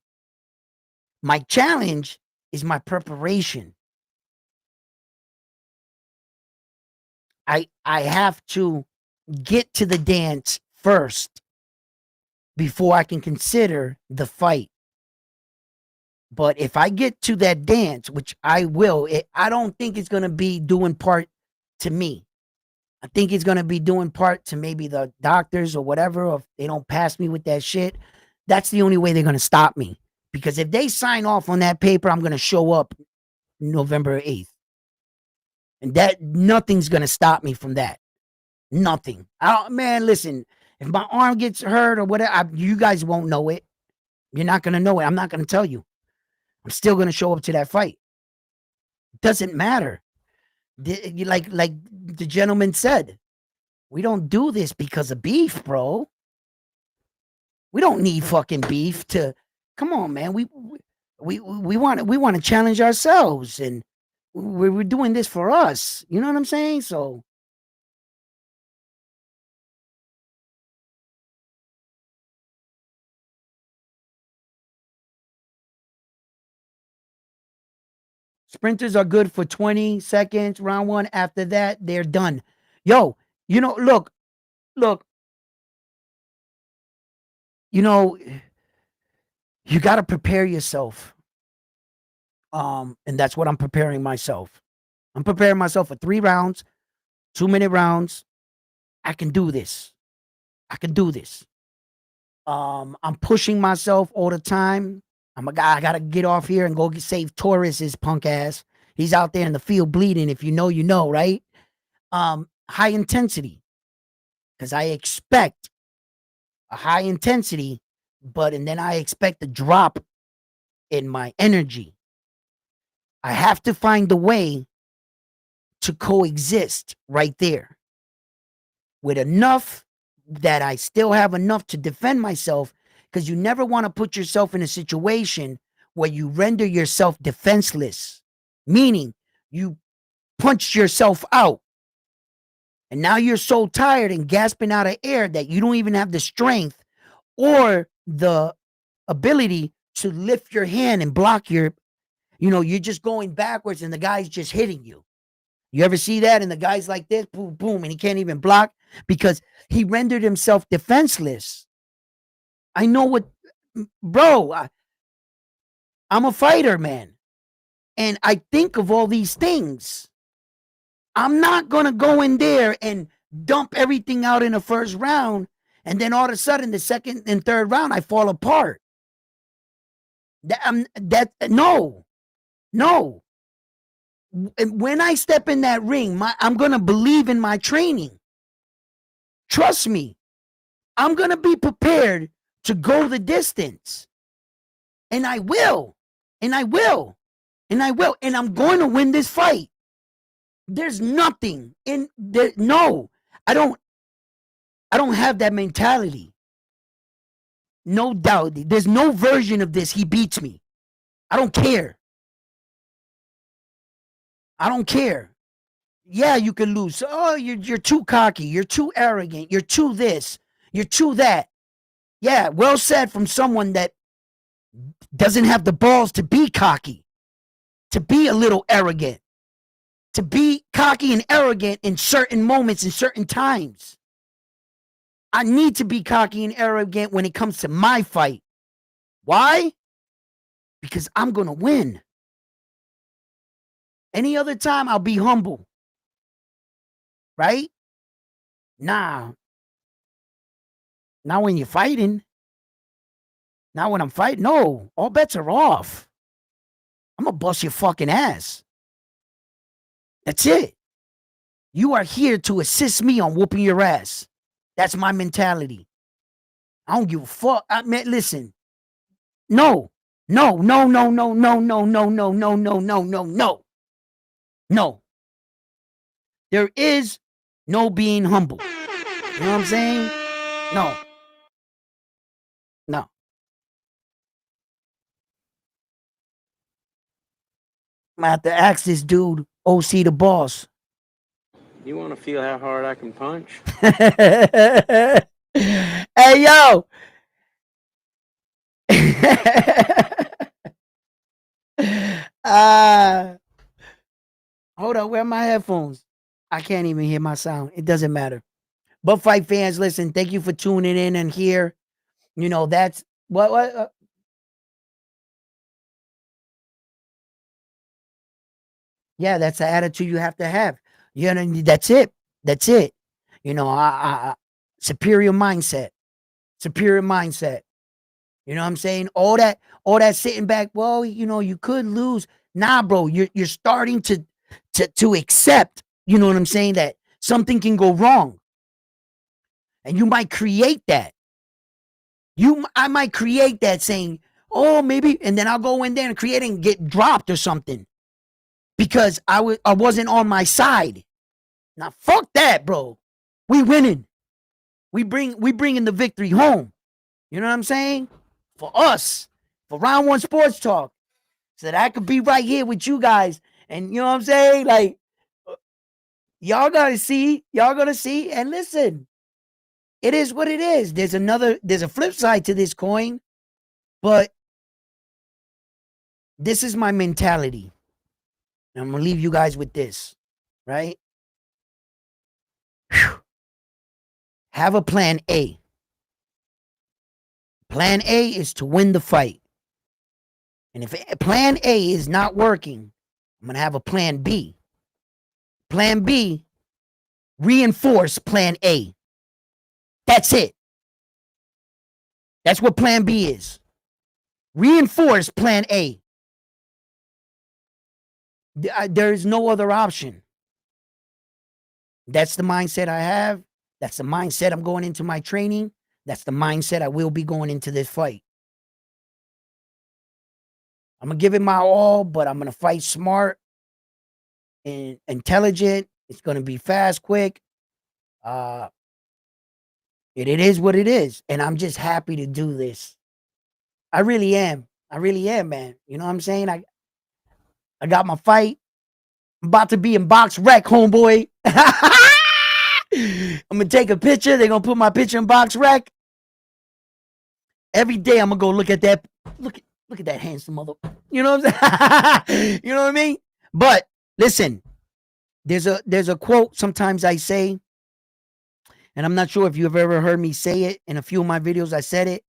My challenge is my preparation. I have to get to the dance first before I can consider the fight. But if I get to that dance, which I will, I don't think it's going to be doing part to me. I think it's going to be doing part to maybe the doctors or whatever. Or if they don't pass me with that shit, that's the only way they're going to stop me. Because if they sign off on that paper, I'm going to show up November 8th. And that nothing's going to stop me from that. Nothing. Man, listen, if my arm gets hurt or whatever, you guys won't know it. You're not going to know it. I'm not going to tell you. I'm still going to show up to that fight. Doesn't matter. Like the gentleman said, we don't do this because of beef, bro. We don't need fucking beef to come on, man. We want to challenge ourselves, and we're doing this for us. You know what I'm saying? So sprinters are good for 20 seconds, round one. After that, they're done. Yo, you know, look, you know, you got to prepare yourself. And that's what I'm preparing myself. I'm preparing myself for 3 rounds, 2-minute rounds. I can do this. I can do this. I'm pushing myself all the time. I'm a guy. I gotta get off here and go save Torres's punk ass. He's out there in the field bleeding. If you know, you know, right? High intensity, because I expect a high intensity, and then I expect a drop in my energy. I have to find a way to coexist right there with enough that I still have enough to defend myself, because you never want to put yourself in a situation where you render yourself defenseless, meaning you punched yourself out and now you're so tired and gasping out of air that you don't even have the strength or the ability to lift your hand and block you're just going backwards and the guy's just hitting you. You ever see that? And the guy's like this, boom, boom, and he can't even block because he rendered himself defenseless. I know what, bro, I'm a fighter, man. And I think of all these things. I'm not going to go in there and dump everything out in the first round. And then all of a sudden, the second and third round, I fall apart. No. When I step in that ring, I'm going to believe in my training. Trust me. I'm going to be prepared to go the distance. And I will. And I will. And I will. And I'm going to win this fight. There's nothing in there. No, I don't have that mentality. No doubt. There's no version of this. He beats me. I don't care. I don't care. Yeah, you can lose. Oh, you're too cocky. You're too arrogant. You're too this. You're too that. Yeah, well said from someone that doesn't have the balls to be cocky, to be a little arrogant, to be cocky and arrogant in certain moments, in certain times. I need to be cocky and arrogant when it comes to my fight. Why? Because I'm going to win. Any other time, I'll be humble. Right? Nah. Not when you're fighting. Not when I'm fighting. No, all bets are off. I'm going to bust your fucking ass. That's it. You are here to assist me on whooping your ass. That's my mentality. I don't give a fuck. I mean, listen. No. No, no, no, no, no, no, no, no, no, no, no, no, no. No. There is no being humble. You know what I'm saying? No. No. I'm gonna have to ask this dude, OC the boss. You want to feel how hard I can punch? Hey, yo. uh, hold on. Where are my headphones? I can't even hear my sound. It doesn't matter. But fight fans, listen, thank you for tuning in and here. You know, that's what yeah, that's the attitude you have to have. You know, that's it. That's it. You know, superior mindset. Superior mindset. You know what I'm saying? All that sitting back, well, you know, you could lose. Nah, bro, you're starting to accept, you know what I'm saying, that something can go wrong. And you might create that. I might create that saying, oh, maybe, and then I'll go in there and create and get dropped or something. Because I wasn't on my side. Now fuck that, bro. We winning. We bringing the victory home. You know what I'm saying? For us, for Round One Sports Talk, so that I could be right here with you guys. And you know what I'm saying? Like, y'all gonna see, and listen. It is what it is. There's a flip side to this coin, but this is my mentality. And I'm gonna leave you guys with this, right? Whew. Have a plan A. Plan A is to win the fight. And if plan A is not working, I'm going to have a plan B. Plan B, reinforce plan A. That's it. That's what plan B is. Reinforce plan A. There is no other option. That's the mindset I have. That's the mindset I'm going into my training. That's the mindset I will be going into this fight. I'm going to give it my all, but I'm going to fight smart and intelligent. It's going to be fast, quick. It is what it is. And I'm just happy to do this. I really am. I really am, man. You know what I'm saying? I got my fight. I'm about to be in box rec, homeboy. I'm gonna take a picture. They're gonna put my picture in box rec. Every day I'm gonna go look at that. Look at that handsome mother. You know what I'm saying? You know what I mean? But listen, there's a quote sometimes I say, and I'm not sure if you've ever heard me say it. In a few of my videos, I said it.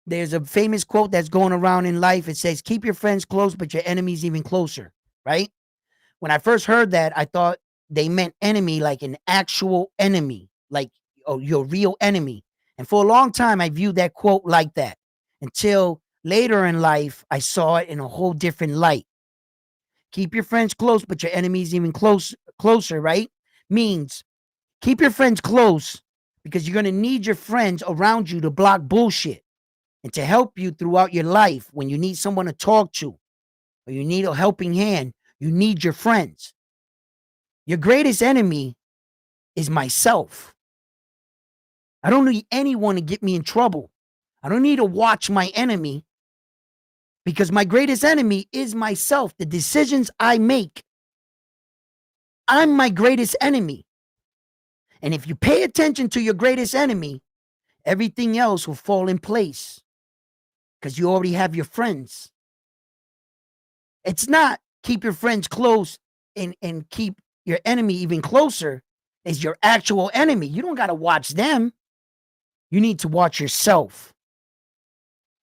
There's a famous quote that's going around in life. It says, keep your friends close, but your enemies even closer, right? When I first heard that, I thought they meant enemy like an actual enemy, like your real enemy. And for a long time, I viewed that quote like that until later in life, I saw it in a whole different light. Keep your friends close, but your enemies even closer, right? Means keep your friends close because you're going to need your friends around you to block bullshit and to help you throughout your life. When you need someone to talk to or you need a helping hand, you need your friends. Your greatest enemy is myself. I don't need anyone to get me in trouble. I don't need to watch my enemy because my greatest enemy is myself, the decisions I make. I'm my greatest enemy. And if you pay attention to your greatest enemy, everything else will fall in place because you already have your friends. It's not keep your friends close and keep your enemy even closer as your actual enemy. You don't got to watch them. You need to watch yourself.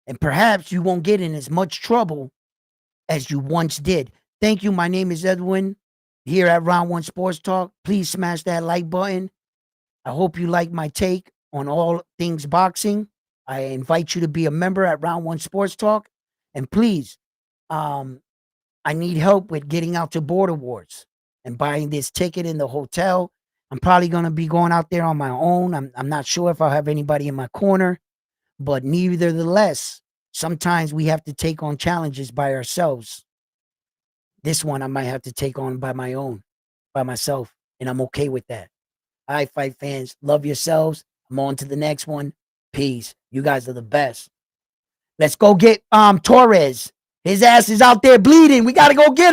And perhaps you won't get in as much trouble as you once did. Thank you. My name is Edwin here at Round One Sports Talk. Please smash that like button. I hope you like my take on all things boxing. I invite you to be a member at Round One Sports Talk. And please, I need help with getting out to Border Wars and buying this ticket in the hotel. I'm probably going to be going out there on my own. I'm not sure if I'll have anybody in my corner, but nevertheless, sometimes we have to take on challenges by ourselves. This one I might have to take on by myself, and I'm okay with that. All right, fight fans, love yourselves. I'm on to the next one. Peace. You guys are the best. Let's go get Torres. His ass is out there bleeding. We got to go get him.